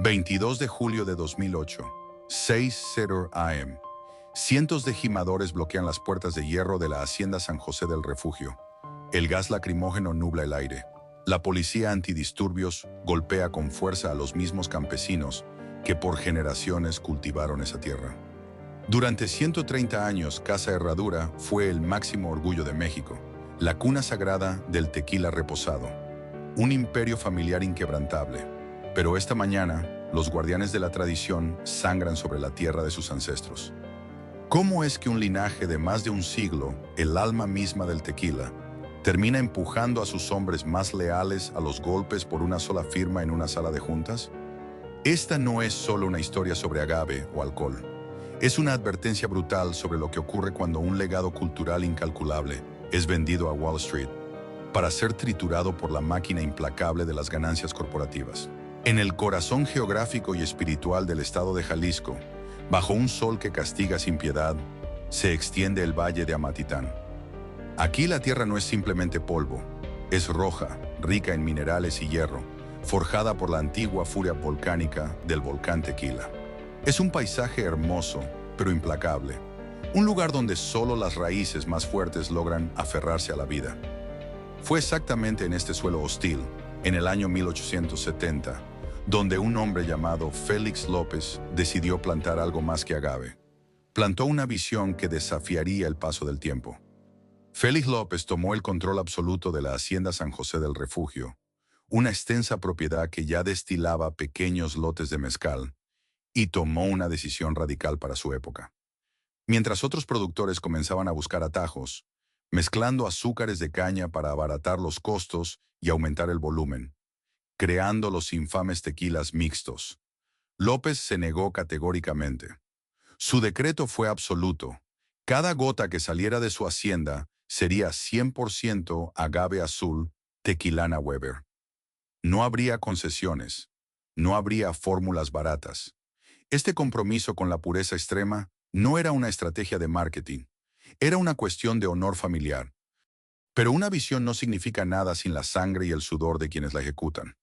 22 de julio de 2008, 6:00 AM. Cientos de gimadores bloquean las puertas de hierro de la Hacienda San José del Refugio. El gas lacrimógeno nubla el aire. La policía antidisturbios golpea con fuerza a los mismos campesinos que por generaciones cultivaron esa tierra. Durante 130 años, Casa Herradura fue el máximo orgullo de México, la cuna sagrada del tequila reposado, un imperio familiar inquebrantable. Pero esta mañana, los guardianes de la tradición sangran sobre la tierra de sus ancestros. ¿Cómo es que un linaje de más de un siglo, el alma misma del tequila, termina empujando a sus hombres más leales a los golpes por una sola firma en una sala de juntas? Esta no es solo una historia sobre agave o alcohol. Es una advertencia brutal sobre lo que ocurre cuando un legado cultural incalculable es vendido a Wall Street para ser triturado por la máquina implacable de las ganancias corporativas. En el corazón geográfico y espiritual del estado de Jalisco, bajo un sol que castiga sin piedad, se extiende el valle de Amatitán. Aquí la tierra no es simplemente polvo, es roja, rica en minerales y hierro, forjada por la antigua furia volcánica del volcán Tequila. Es un paisaje hermoso, pero implacable, un lugar donde solo las raíces más fuertes logran aferrarse a la vida. Fue exactamente en este suelo hostil, en el año 1870, donde un hombre llamado Félix López decidió plantar algo más que agave. Plantó una visión que desafiaría el paso del tiempo. Félix López tomó el control absoluto de la Hacienda San José del Refugio, una extensa propiedad que ya destilaba pequeños lotes de mezcal, y tomó una decisión radical para su época. Mientras otros productores comenzaban a buscar atajos, mezclando azúcares de caña para abaratar los costos y aumentar el volumen, creando los infames tequilas mixtos, López se negó categóricamente. Su decreto fue absoluto. Cada gota que saliera de su hacienda sería 100% agave azul Tequilana Weber. No habría concesiones, no habría fórmulas baratas. Este compromiso con la pureza extrema no era una estrategia de marketing, era una cuestión de honor familiar. Pero una visión no significa nada sin la sangre y el sudor de quienes la ejecutan.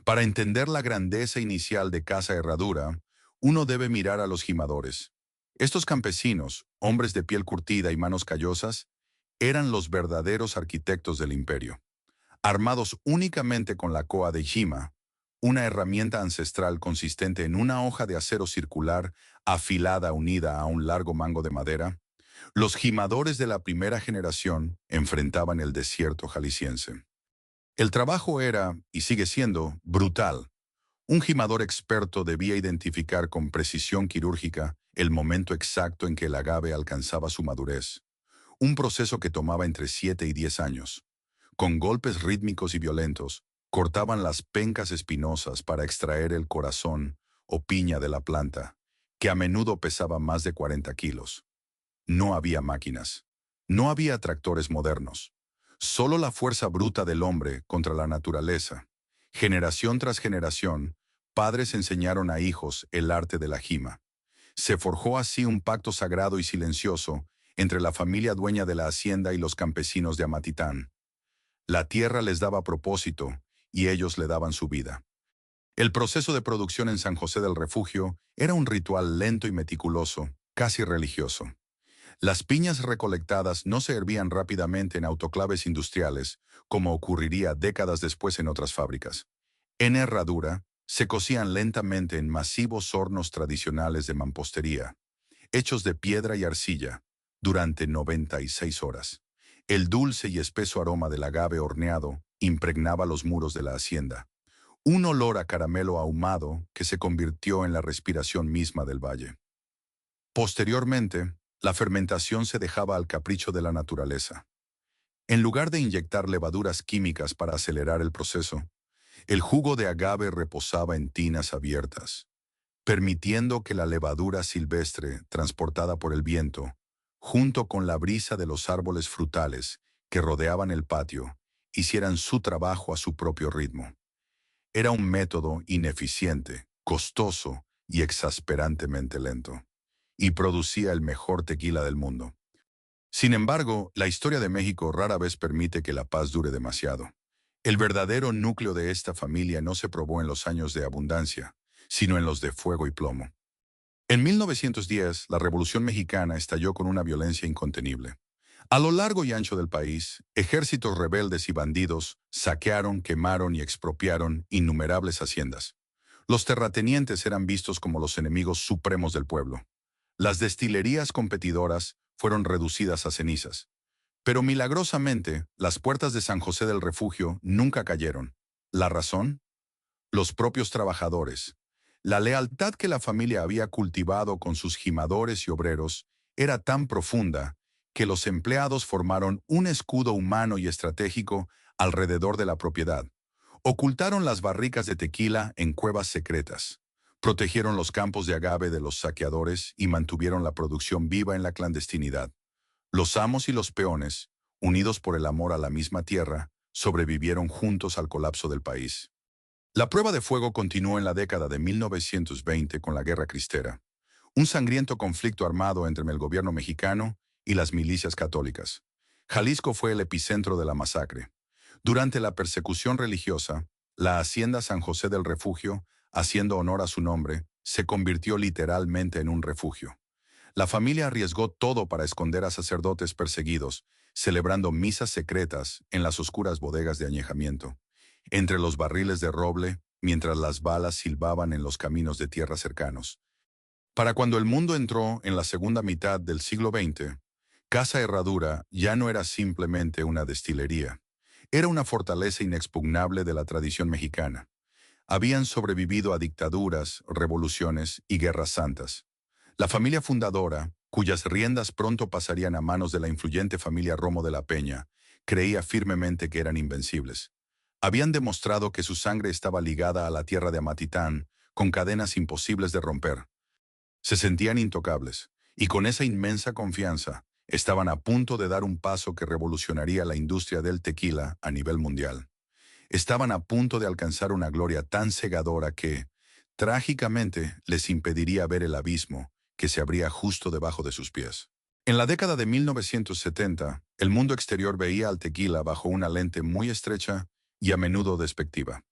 Para entender la grandeza inicial de Casa Herradura, uno debe mirar a los gimadores. Estos campesinos, hombres de piel curtida y manos callosas, eran los verdaderos arquitectos del imperio. Armados únicamente con la coa de jima, una herramienta ancestral consistente en una hoja de acero circular afilada unida a un largo mango de madera, los gimadores de la primera generación enfrentaban el desierto jalisciense. El trabajo era, y sigue siendo, brutal. Un gimador experto debía identificar con precisión quirúrgica el momento exacto en que el agave alcanzaba su madurez, un proceso que tomaba entre 7 y 10 años. Con golpes rítmicos y violentos, cortaban las pencas espinosas para extraer el corazón o piña de la planta, que a menudo pesaba más de 40 kilos. No había máquinas, no había tractores modernos, solo la fuerza bruta del hombre contra la naturaleza. Generación tras generación, padres enseñaron a hijos el arte de la jima. Se forjó así un pacto sagrado y silencioso entre la familia dueña de la hacienda y los campesinos de Amatitán. La tierra les daba propósito y ellos le daban su vida. El proceso de producción en San José del Refugio era un ritual lento y meticuloso, casi religioso. Las piñas recolectadas no se hervían rápidamente en autoclaves industriales, como ocurriría décadas después en otras fábricas. En Herradura, se cocían lentamente en masivos hornos tradicionales de mampostería, hechos de piedra y arcilla, durante 96 horas. El dulce y espeso aroma del agave horneado impregnaba los muros de la hacienda, un olor a caramelo ahumado que se convirtió en la respiración misma del valle. Posteriormente, la fermentación se dejaba al capricho de la naturaleza. En lugar de inyectar levaduras químicas para acelerar el proceso, el jugo de agave reposaba en tinas abiertas, permitiendo que la levadura silvestre, transportada por el viento, junto con la brisa de los árboles frutales que rodeaban el patio, hicieran su trabajo a su propio ritmo. Era un método ineficiente, costoso y exasperantemente lento, y producía el mejor tequila del mundo. Sin embargo, la historia de México rara vez permite que la paz dure demasiado. El verdadero núcleo de esta familia no se probó en los años de abundancia, sino en los de fuego y plomo. En 1910, la Revolución Mexicana estalló con una violencia incontenible. A lo largo y ancho del país, ejércitos rebeldes y bandidos saquearon, quemaron y expropiaron innumerables haciendas. Los terratenientes eran vistos como los enemigos supremos del pueblo. Las destilerías competidoras fueron reducidas a cenizas. Pero milagrosamente, las puertas de San José del Refugio nunca cayeron. ¿La razón? Los propios trabajadores. La lealtad que la familia había cultivado con sus gimadores y obreros era tan profunda que los empleados formaron un escudo humano y estratégico alrededor de la propiedad. Ocultaron las barricas de tequila en cuevas secretas. Protegieron los campos de agave de los saqueadores y mantuvieron la producción viva en la clandestinidad. Los amos y los peones, unidos por el amor a la misma tierra, sobrevivieron juntos al colapso del país. La prueba de fuego continuó en la década de 1920 con la Guerra Cristera, un sangriento conflicto armado entre el gobierno mexicano y las milicias católicas. Jalisco fue el epicentro de la masacre. Durante la persecución religiosa, la hacienda San José del Refugio, haciendo honor a su nombre, se convirtió literalmente en un refugio. La familia arriesgó todo para esconder a sacerdotes perseguidos, celebrando misas secretas en las oscuras bodegas de añejamiento, entre los barriles de roble, mientras las balas silbaban en los caminos de tierra cercanos. Para cuando el mundo entró en la segunda mitad del siglo XX, Casa Herradura ya no era simplemente una destilería. Era una fortaleza inexpugnable de la tradición mexicana. Habían sobrevivido a dictaduras, revoluciones y guerras santas. La familia fundadora, cuyas riendas pronto pasarían a manos de la influyente familia Romo de la Peña, creía firmemente que eran invencibles. Habían demostrado que su sangre estaba ligada a la tierra de Amatitán, con cadenas imposibles de romper. Se sentían intocables, y con esa inmensa confianza, estaban a punto de dar un paso que revolucionaría la industria del tequila a nivel mundial. Estaban a punto de alcanzar una gloria tan cegadora que, trágicamente, les impediría ver el abismo que se abría justo debajo de sus pies. En la década de 1970, el mundo exterior veía al tequila bajo una lente muy estrecha y a menudo despectiva.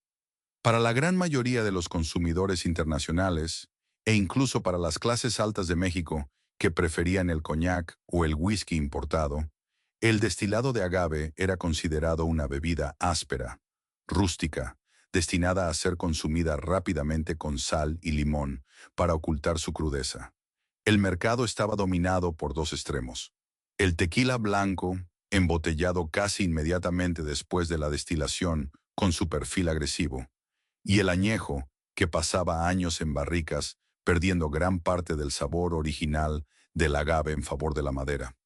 Para la gran mayoría de los consumidores internacionales, e incluso para las clases altas de México, que preferían el coñac o el whisky importado, el destilado de agave era considerado una bebida áspera, rústica, destinada a ser consumida rápidamente con sal y limón para ocultar su crudeza. El mercado estaba dominado por dos extremos. El tequila blanco, embotellado casi inmediatamente después de la destilación con su perfil agresivo, y el añejo, que pasaba años en barricas, perdiendo gran parte del sabor original del agave en favor de la madera.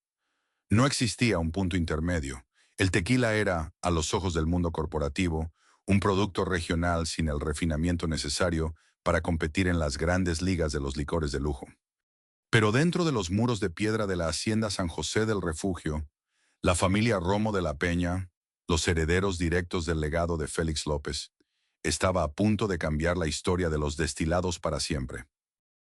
No existía un punto intermedio. El tequila era, a los ojos del mundo corporativo, un producto regional sin el refinamiento necesario para competir en las grandes ligas de los licores de lujo. Pero dentro de los muros de piedra de la hacienda San José del Refugio, la familia Romo de la Peña, los herederos directos del legado de Félix López, estaba a punto de cambiar la historia de los destilados para siempre.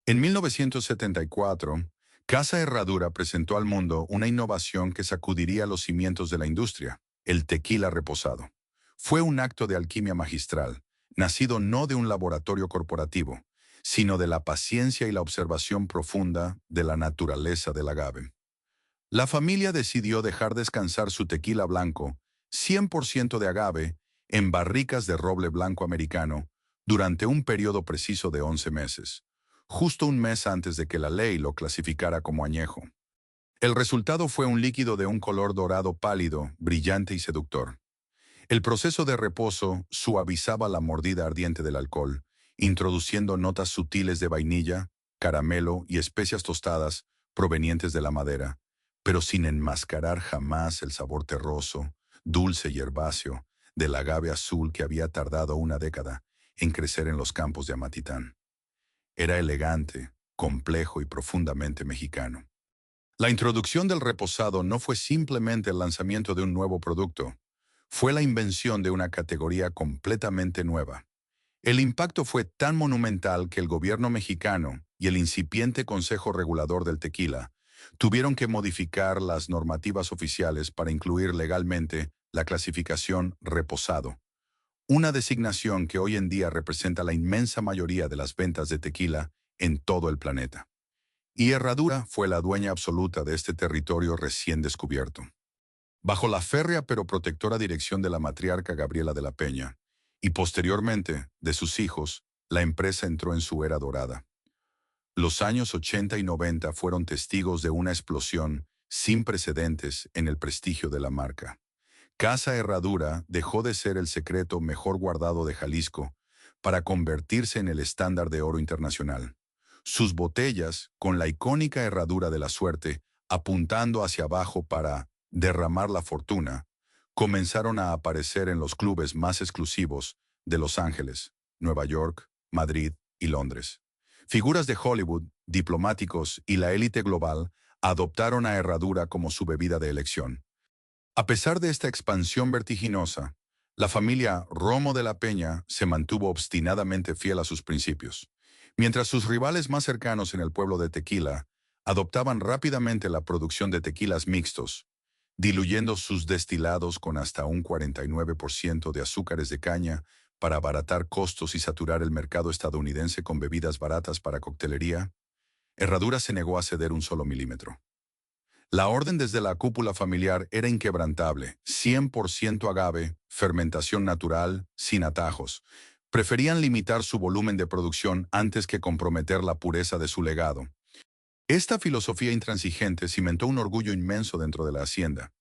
En 1974, Casa Herradura presentó al mundo una innovación que sacudiría los cimientos de la industria, el tequila reposado. Fue un acto de alquimia magistral, nacido no de un laboratorio corporativo, sino de la paciencia y la observación profunda de la naturaleza del agave. La familia decidió dejar descansar su tequila blanco, 100% de agave, en barricas de roble blanco americano, durante un periodo preciso de 11 meses, justo un mes antes de que la ley lo clasificara como añejo. El resultado fue un líquido de un color dorado pálido, brillante y seductor. El proceso de reposo suavizaba la mordida ardiente del alcohol, introduciendo notas sutiles de vainilla, caramelo y especias tostadas provenientes de la madera, pero sin enmascarar jamás el sabor terroso, dulce y herbáceo del agave azul que había tardado una década en crecer en los campos de Amatitán. Era elegante, complejo y profundamente mexicano. La introducción del reposado no fue simplemente el lanzamiento de un nuevo producto, fue la invención de una categoría completamente nueva. El impacto fue tan monumental que el gobierno mexicano y el incipiente Consejo Regulador del Tequila tuvieron que modificar las normativas oficiales para incluir legalmente la clasificación reposado, una designación que hoy en día representa la inmensa mayoría de las ventas de tequila en todo el planeta. Y Herradura fue la dueña absoluta de este territorio recién descubierto. Bajo la férrea pero protectora dirección de la matriarca Gabriela de la Peña, y posteriormente de sus hijos, la empresa entró en su era dorada. Los años 80 y 90 fueron testigos de una explosión sin precedentes en el prestigio de la marca. Casa Herradura dejó de ser el secreto mejor guardado de Jalisco para convertirse en el estándar de oro internacional. Sus botellas, con la icónica herradura de la suerte, apuntando hacia abajo para derramar la fortuna, comenzaron a aparecer en los clubes más exclusivos de Los Ángeles, Nueva York, Madrid y Londres. Figuras de Hollywood, diplomáticos y la élite global adoptaron a Herradura como su bebida de elección. A pesar de esta expansión vertiginosa, la familia Romo de la Peña se mantuvo obstinadamente fiel a sus principios. Mientras sus rivales más cercanos en el pueblo de Tequila adoptaban rápidamente la producción de tequilas mixtos, diluyendo sus destilados con hasta un 49% de azúcares de caña para abaratar costos y saturar el mercado estadounidense con bebidas baratas para coctelería, Herradura se negó a ceder un solo milímetro. La orden desde la cúpula familiar era inquebrantable, 100% agave, fermentación natural, sin atajos. Preferían limitar su volumen de producción antes que comprometer la pureza de su legado. Esta filosofía intransigente cimentó un orgullo inmenso dentro de la hacienda.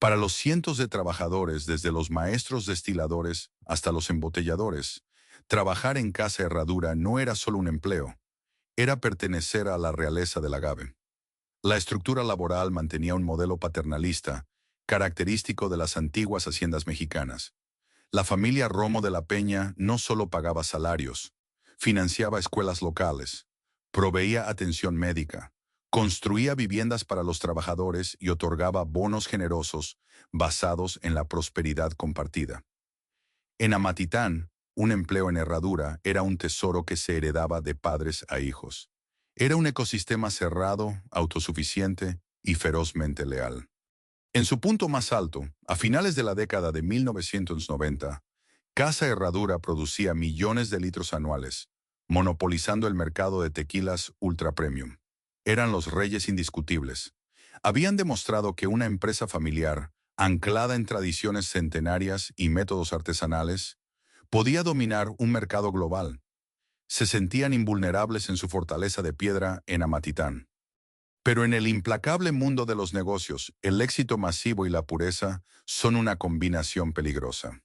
Para los cientos de trabajadores, desde los maestros destiladores hasta los embotelladores, trabajar en Casa Herradura no era solo un empleo, era pertenecer a la realeza del agave. La estructura laboral mantenía un modelo paternalista, característico de las antiguas haciendas mexicanas. La familia Romo de la Peña no solo pagaba salarios, financiaba escuelas locales, proveía atención médica, construía viviendas para los trabajadores y otorgaba bonos generosos basados en la prosperidad compartida. En Amatitán, un empleo en herradura era un tesoro que se heredaba de padres a hijos. Era un ecosistema cerrado, autosuficiente y ferozmente leal. En su punto más alto, a finales de la década de 1990, Casa Herradura producía millones de litros anuales, monopolizando el mercado de tequilas ultra premium. Eran los reyes indiscutibles. Habían demostrado que una empresa familiar, anclada en tradiciones centenarias y métodos artesanales, podía dominar un mercado global. Se sentían invulnerables en su fortaleza de piedra en Amatitán. Pero en el implacable mundo de los negocios, el éxito masivo y la pureza son una combinación peligrosa.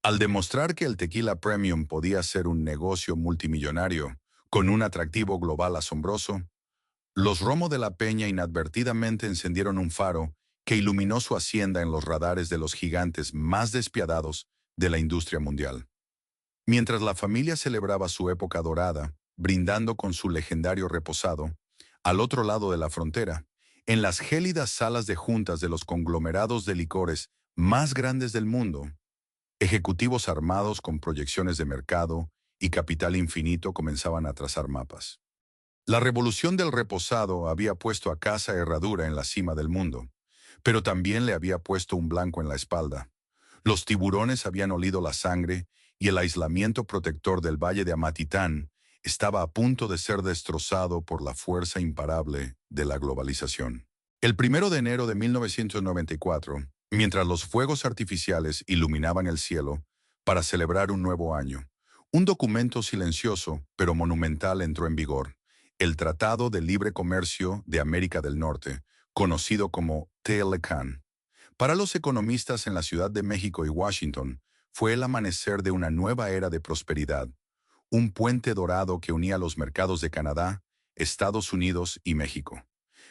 Al demostrar que el tequila premium podía ser un negocio multimillonario, con un atractivo global asombroso, los Romo de la Peña inadvertidamente encendieron un faro que iluminó su hacienda en los radares de los gigantes más despiadados de la industria mundial. Mientras la familia celebraba su época dorada, brindando con su legendario reposado, al otro lado de la frontera, en las gélidas salas de juntas de los conglomerados de licores más grandes del mundo, ejecutivos armados con proyecciones de mercado y capital infinito comenzaban a trazar mapas. La revolución del reposado había puesto a Casa Herradura en la cima del mundo, pero también le había puesto un blanco en la espalda. Los tiburones habían olido la sangre y el aislamiento protector del valle de Amatitán estaba a punto de ser destrozado por la fuerza imparable de la globalización. El 1 de enero de 1994, mientras los fuegos artificiales iluminaban el cielo para celebrar un nuevo año, un documento silencioso pero monumental entró en vigor, el Tratado de Libre Comercio de América del Norte, conocido como TLCAN. Para los economistas en la Ciudad de México y Washington, fue el amanecer de una nueva era de prosperidad, un puente dorado que unía los mercados de Canadá, Estados Unidos y México.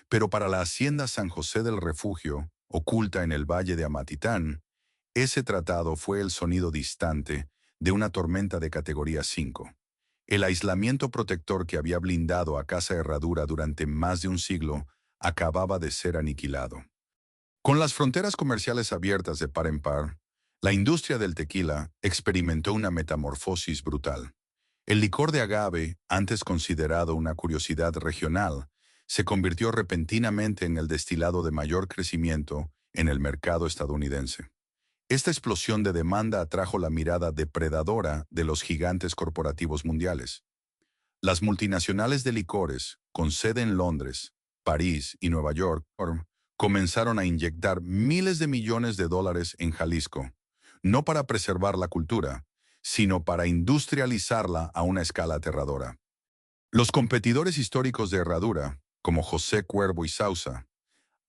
Pero para la hacienda San José del Refugio, oculta en el valle de Amatitán, ese tratado fue el sonido distante de una tormenta de categoría 5. El aislamiento protector que había blindado a Casa Herradura durante más de un siglo acababa de ser aniquilado. Con las fronteras comerciales abiertas de par en par, la industria del tequila experimentó una metamorfosis brutal. El licor de agave, antes considerado una curiosidad regional, se convirtió repentinamente en el destilado de mayor crecimiento en el mercado estadounidense. Esta explosión de demanda atrajo la mirada depredadora de los gigantes corporativos mundiales. Las multinacionales de licores, con sede en Londres, París y Nueva York, comenzaron a inyectar miles de millones de dólares en Jalisco, no para preservar la cultura, sino para industrializarla a una escala aterradora. Los competidores históricos de Herradura, como José Cuervo y Sausa,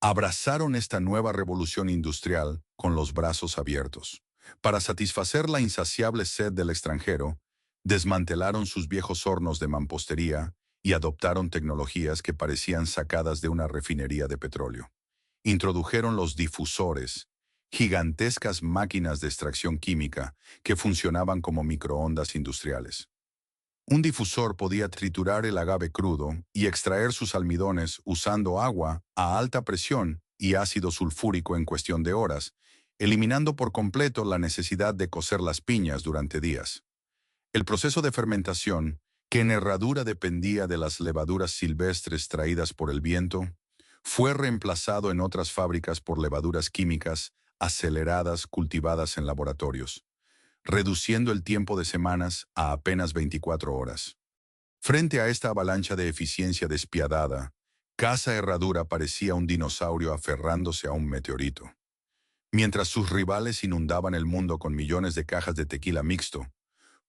abrazaron esta nueva revolución industrial con los brazos abiertos. Para satisfacer la insaciable sed del extranjero, desmantelaron sus viejos hornos de mampostería y adoptaron tecnologías que parecían sacadas de una refinería de petróleo. Introdujeron los difusores, gigantescas máquinas de extracción química que funcionaban como microondas industriales. Un difusor podía triturar el agave crudo y extraer sus almidones usando agua a alta presión y ácido sulfúrico en cuestión de horas, eliminando por completo la necesidad de cocer las piñas durante días. El proceso de fermentación, que en Herradura dependía de las levaduras silvestres traídas por el viento, fue reemplazado en otras fábricas por levaduras químicas aceleradas cultivadas en laboratorios, reduciendo el tiempo de semanas a apenas 24 horas. Frente a esta avalancha de eficiencia despiadada, Casa Herradura parecía un dinosaurio aferrándose a un meteorito. Mientras sus rivales inundaban el mundo con millones de cajas de tequila mixto,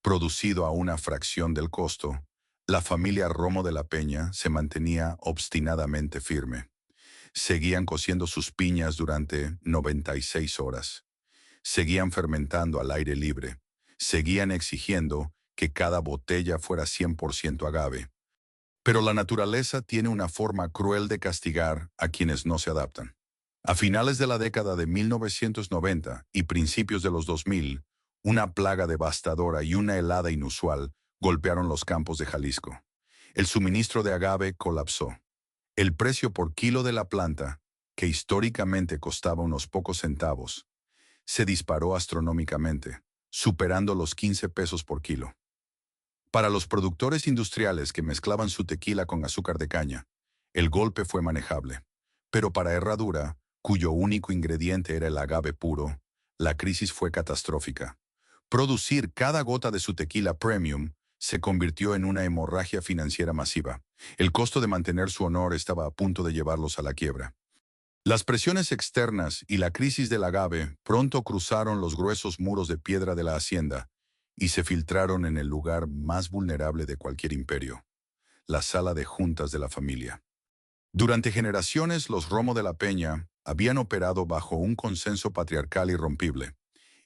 producido a una fracción del costo, la familia Romo de la Peña se mantenía obstinadamente firme. Seguían cociendo sus piñas durante 96 horas. Seguían fermentando al aire libre. Seguían exigiendo que cada botella fuera 100% agave. Pero la naturaleza tiene una forma cruel de castigar a quienes no se adaptan. A finales de la década de 1990 y principios de los 2000, una plaga devastadora y una helada inusual golpearon los campos de Jalisco. El suministro de agave colapsó. El precio por kilo de la planta, que históricamente costaba unos pocos centavos, se disparó astronómicamente, superando los 15 pesos por kilo. Para los productores industriales que mezclaban su tequila con azúcar de caña, el golpe fue manejable. Pero para Herradura, cuyo único ingrediente era el agave puro, la crisis fue catastrófica. Producir cada gota de su tequila premium se convirtió en una hemorragia financiera masiva. El costo de mantener su honor estaba a punto de llevarlos a la quiebra. Las presiones externas y la crisis del agave pronto cruzaron los gruesos muros de piedra de la hacienda y se filtraron en el lugar más vulnerable de cualquier imperio, la sala de juntas de la familia. Durante generaciones, los Romo de la Peña habían operado bajo un consenso patriarcal irrompible.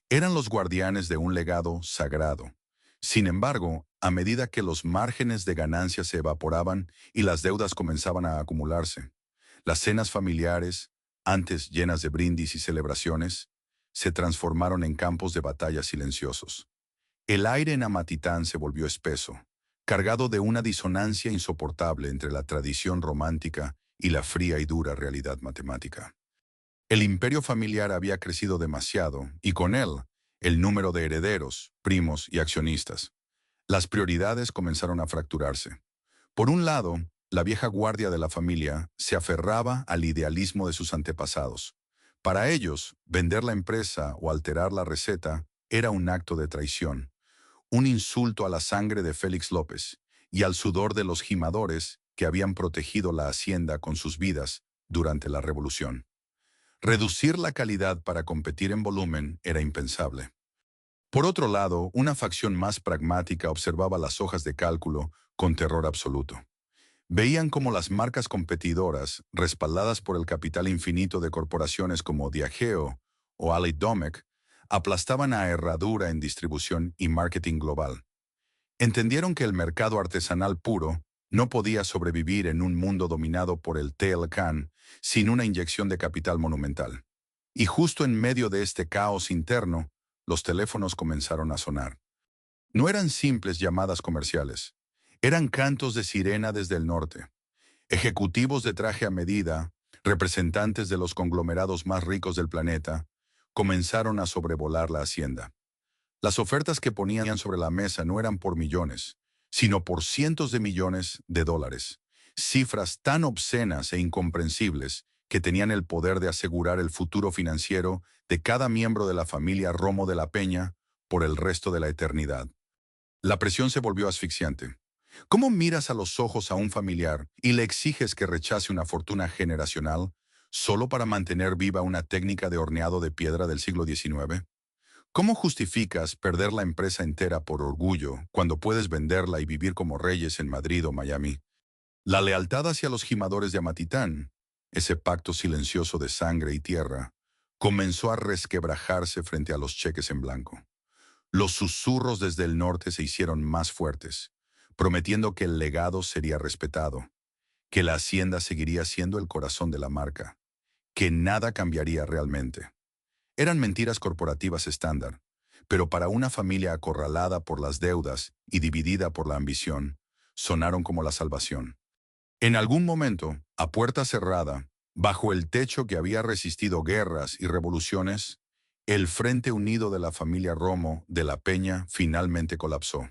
Eran los guardianes de un legado sagrado. Sin embargo, a medida que los márgenes de ganancia se evaporaban y las deudas comenzaban a acumularse, las cenas familiares, antes llenas de brindis y celebraciones, se transformaron en campos de batalla silenciosos. El aire en Amatitán se volvió espeso, cargado de una disonancia insoportable entre la tradición romántica y la fría y dura realidad matemática. El imperio familiar había crecido demasiado, y con él, el número de herederos, primos y accionistas. Las prioridades comenzaron a fracturarse. Por un lado, la vieja guardia de la familia se aferraba al idealismo de sus antepasados. Para ellos, vender la empresa o alterar la receta era un acto de traición, un insulto a la sangre de Félix López y al sudor de los gimadores que habían protegido la hacienda con sus vidas durante la Revolución. Reducir la calidad para competir en volumen era impensable. Por otro lado, una facción más pragmática observaba las hojas de cálculo con terror absoluto. Veían cómo las marcas competidoras, respaldadas por el capital infinito de corporaciones como Diageo o Allied Domecq, aplastaban a Herradura en distribución y marketing global. Entendieron que el mercado artesanal puro no podía sobrevivir en un mundo dominado por el TLCAN sin una inyección de capital monumental. Y justo en medio de este caos interno, los teléfonos comenzaron a sonar. No eran simples llamadas comerciales, eran cantos de sirena desde el norte. Ejecutivos de traje a medida, representantes de los conglomerados más ricos del planeta, comenzaron a sobrevolar la hacienda. Las ofertas que ponían sobre la mesa no eran por millones, sino por cientos de millones de dólares. Cifras tan obscenas e incomprensibles que tenían el poder de asegurar el futuro financiero de cada miembro de la familia Romo de la Peña por el resto de la eternidad. La presión se volvió asfixiante. ¿Cómo miras a los ojos a un familiar y le exiges que rechace una fortuna generacional solo para mantener viva una técnica de horneado de piedra del siglo XIX? ¿Cómo justificas perder la empresa entera por orgullo cuando puedes venderla y vivir como reyes en Madrid o Miami? La lealtad hacia los gimadores de Amatitán, ese pacto silencioso de sangre y tierra, comenzó a resquebrajarse frente a los cheques en blanco. Los susurros desde el norte se hicieron más fuertes, prometiendo que el legado sería respetado, que la hacienda seguiría siendo el corazón de la marca, que nada cambiaría realmente. Eran mentiras corporativas estándar, pero para una familia acorralada por las deudas y dividida por la ambición, sonaron como la salvación. En algún momento, a puerta cerrada, bajo el techo que había resistido guerras y revoluciones, el Frente Unido de la familia Romo de la Peña finalmente colapsó.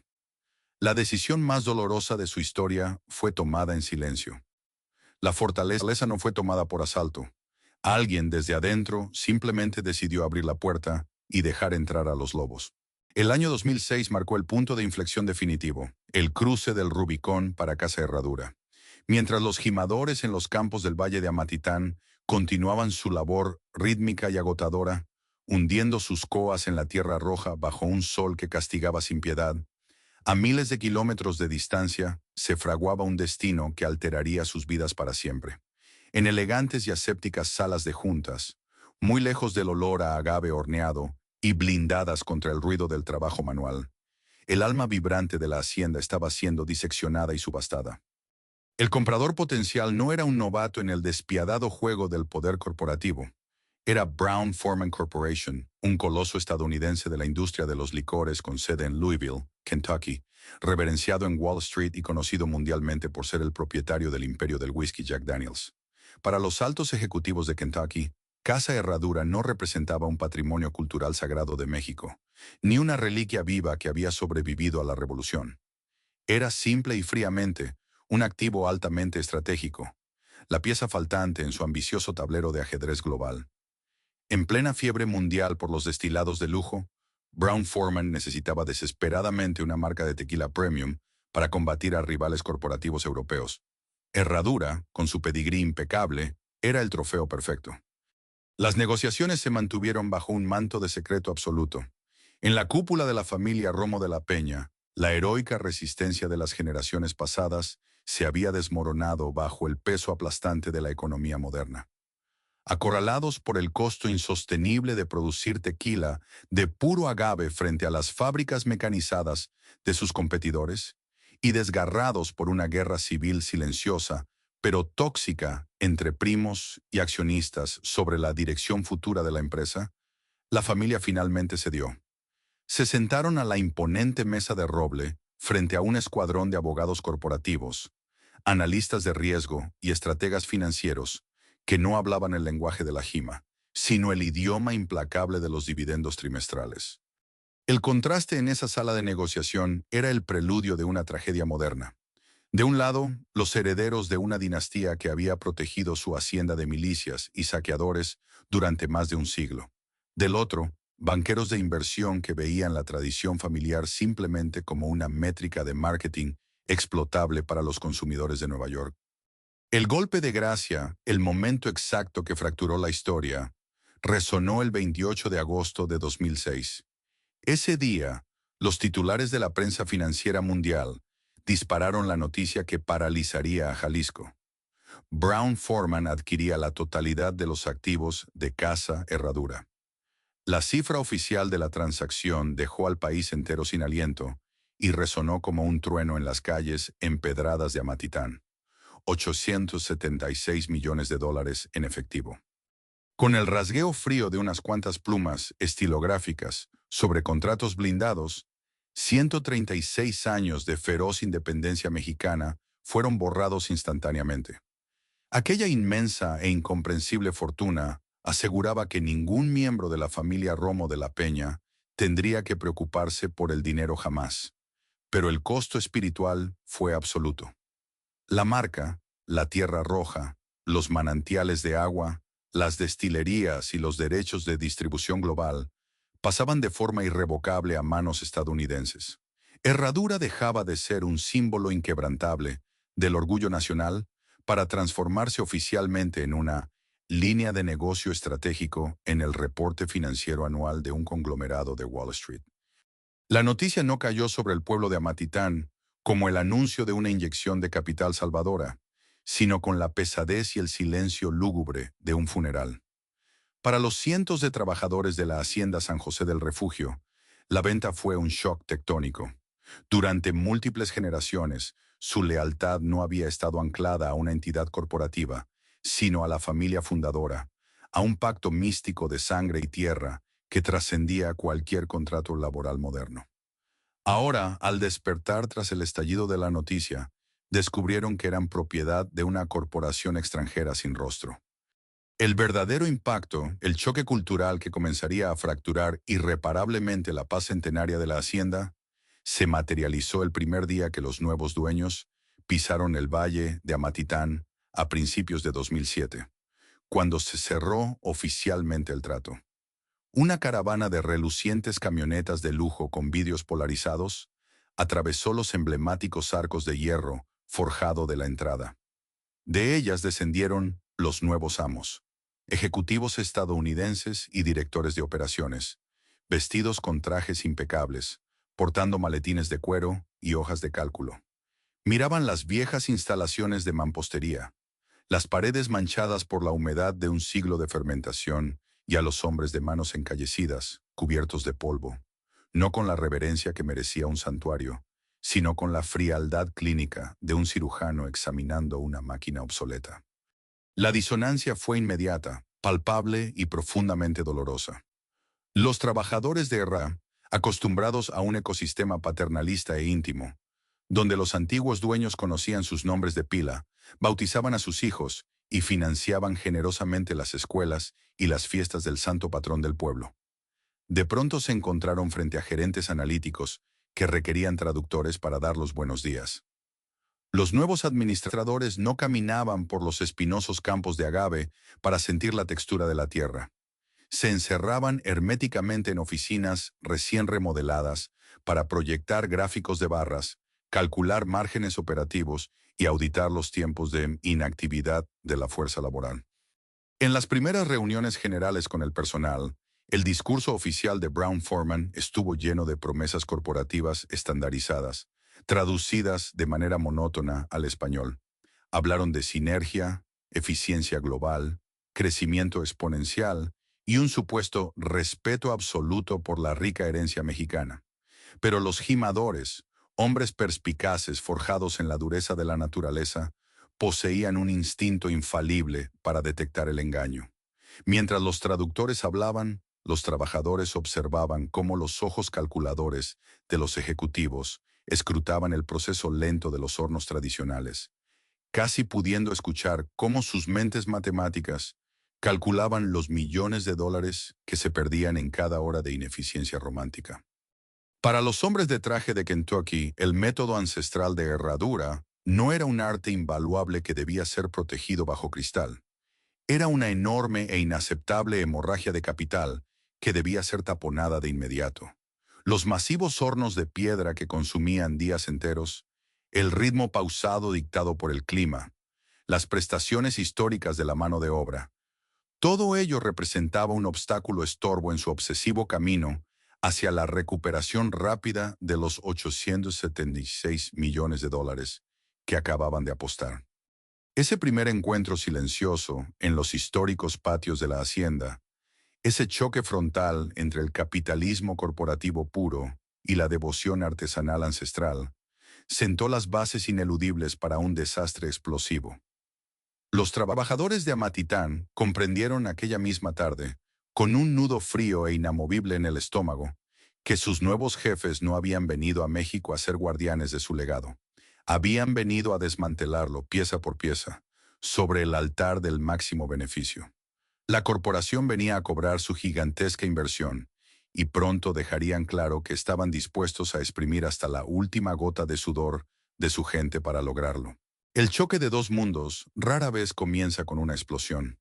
La decisión más dolorosa de su historia fue tomada en silencio. La fortaleza no fue tomada por asalto. Alguien desde adentro simplemente decidió abrir la puerta y dejar entrar a los lobos. El año 2006 marcó el punto de inflexión definitivo, el cruce del Rubicón para Casa Herradura. Mientras los gimadores en los campos del Valle de Amatitán continuaban su labor rítmica y agotadora, hundiendo sus coas en la tierra roja bajo un sol que castigaba sin piedad, a miles de kilómetros de distancia se fraguaba un destino que alteraría sus vidas para siempre. En elegantes y asépticas salas de juntas, muy lejos del olor a agave horneado y blindadas contra el ruido del trabajo manual, el alma vibrante de la hacienda estaba siendo diseccionada y subastada. El comprador potencial no era un novato en el despiadado juego del poder corporativo. Era Brown Forman Corporation, un coloso estadounidense de la industria de los licores con sede en Louisville, Kentucky, reverenciado en Wall Street y conocido mundialmente por ser el propietario del imperio del whisky Jack Daniels. Para los altos ejecutivos de Kentucky, Casa Herradura no representaba un patrimonio cultural sagrado de México, ni una reliquia viva que había sobrevivido a la revolución. Era simple y fríamente un activo altamente estratégico, la pieza faltante en su ambicioso tablero de ajedrez global. En plena fiebre mundial por los destilados de lujo, Brown Forman necesitaba desesperadamente una marca de tequila premium para combatir a rivales corporativos europeos. Herradura, con su pedigrí impecable, era el trofeo perfecto. Las negociaciones se mantuvieron bajo un manto de secreto absoluto. En la cúpula de la familia Romo de la Peña, la heroica resistencia de las generaciones pasadas se había desmoronado bajo el peso aplastante de la economía moderna. Acorralados por el costo insostenible de producir tequila de puro agave frente a las fábricas mecanizadas de sus competidores, y desgarrados por una guerra civil silenciosa, pero tóxica entre primos y accionistas sobre la dirección futura de la empresa, la familia finalmente cedió. Se sentaron a la imponente mesa de roble frente a un escuadrón de abogados corporativos, analistas de riesgo y estrategas financieros que no hablaban el lenguaje de la jima, sino el idioma implacable de los dividendos trimestrales. El contraste en esa sala de negociación era el preludio de una tragedia moderna. De un lado, los herederos de una dinastía que había protegido su hacienda de milicias y saqueadores durante más de un siglo. Del otro, banqueros de inversión que veían la tradición familiar simplemente como una métrica de marketing explotable para los consumidores de Nueva York. El golpe de gracia, el momento exacto que fracturó la historia, resonó el 28 de agosto de 2006. Ese día, los titulares de la prensa financiera mundial dispararon la noticia que paralizaría a Jalisco. Brown Forman adquiría la totalidad de los activos de Casa Herradura. La cifra oficial de la transacción dejó al país entero sin aliento y resonó como un trueno en las calles empedradas de Amatitán. 876 millones de dólares en efectivo. Con el rasgueo frío de unas cuantas plumas estilográficas sobre contratos blindados, 136 años de feroz independencia mexicana fueron borrados instantáneamente. Aquella inmensa e incomprensible fortuna aseguraba que ningún miembro de la familia Romo de la Peña tendría que preocuparse por el dinero jamás, pero el costo espiritual fue absoluto. La marca, la tierra roja, los manantiales de agua, las destilerías y los derechos de distribución global pasaban de forma irrevocable a manos estadounidenses. Herradura dejaba de ser un símbolo inquebrantable del orgullo nacional para transformarse oficialmente en una línea de negocio estratégico en el reporte financiero anual de un conglomerado de Wall Street. La noticia no cayó sobre el pueblo de Amatitán como el anuncio de una inyección de capital salvadora, sino con la pesadez y el silencio lúgubre de un funeral. Para los cientos de trabajadores de la Hacienda San José del Refugio, la venta fue un shock tectónico. Durante múltiples generaciones, su lealtad no había estado anclada a una entidad corporativa, sino a la familia fundadora, a un pacto místico de sangre y tierra que trascendía cualquier contrato laboral moderno. Ahora, al despertar tras el estallido de la noticia, descubrieron que eran propiedad de una corporación extranjera sin rostro. El verdadero impacto, el choque cultural que comenzaría a fracturar irreparablemente la paz centenaria de la hacienda, se materializó el primer día que los nuevos dueños pisaron el valle de Amatitán a principios de 2007, cuando se cerró oficialmente el trato. Una caravana de relucientes camionetas de lujo con vidrios polarizados atravesó los emblemáticos arcos de hierro forjado de la entrada. De ellas descendieron los nuevos amos, ejecutivos estadounidenses y directores de operaciones, vestidos con trajes impecables, portando maletines de cuero y hojas de cálculo. Miraban las viejas instalaciones de mampostería, las paredes manchadas por la humedad de un siglo de fermentación y a los hombres de manos encallecidas, cubiertos de polvo, no con la reverencia que merecía un santuario, sino con la frialdad clínica de un cirujano examinando una máquina obsoleta. La disonancia fue inmediata, palpable y profundamente dolorosa. Los trabajadores de Herrá, acostumbrados a un ecosistema paternalista e íntimo, donde los antiguos dueños conocían sus nombres de pila, bautizaban a sus hijos y financiaban generosamente las escuelas y las fiestas del santo patrón del pueblo. De pronto se encontraron frente a gerentes analíticos que requerían traductores para dar los buenos días. Los nuevos administradores no caminaban por los espinosos campos de agave para sentir la textura de la tierra. Se encerraban herméticamente en oficinas recién remodeladas para proyectar gráficos de barras, calcular márgenes operativos y auditar los tiempos de inactividad de la fuerza laboral. En las primeras reuniones generales con el personal, el discurso oficial de Brown-Forman estuvo lleno de promesas corporativas estandarizadas, traducidas de manera monótona al español. Hablaron de sinergia, eficiencia global, crecimiento exponencial y un supuesto respeto absoluto por la rica herencia mexicana. Pero los gimadores, hombres perspicaces forjados en la dureza de la naturaleza, poseían un instinto infalible para detectar el engaño. Mientras los traductores hablaban, los trabajadores observaban cómo los ojos calculadores de los ejecutivos escrutaban el proceso lento de los hornos tradicionales, casi pudiendo escuchar cómo sus mentes matemáticas calculaban los millones de dólares que se perdían en cada hora de ineficiencia romántica. Para los hombres de traje de Kentucky, el método ancestral de herradura no era un arte invaluable que debía ser protegido bajo cristal. Era una enorme e inaceptable hemorragia de capital que debía ser taponada de inmediato. Los masivos hornos de piedra que consumían días enteros, el ritmo pausado dictado por el clima, las prestaciones históricas de la mano de obra, todo ello representaba un obstáculo estorbo en su obsesivo camino hacia la recuperación rápida de los 876 millones de dólares que acababan de apostar. Ese primer encuentro silencioso en los históricos patios de la hacienda, ese choque frontal entre el capitalismo corporativo puro y la devoción artesanal ancestral, sentó las bases ineludibles para un desastre explosivo. Los trabajadores de Amatitán comprendieron aquella misma tarde, con un nudo frío e inamovible en el estómago, que sus nuevos jefes no habían venido a México a ser guardianes de su legado. Habían venido a desmantelarlo pieza por pieza, sobre el altar del máximo beneficio. La corporación venía a cobrar su gigantesca inversión, y pronto dejarían claro que estaban dispuestos a exprimir hasta la última gota de sudor de su gente para lograrlo. El choque de dos mundos rara vez comienza con una explosión.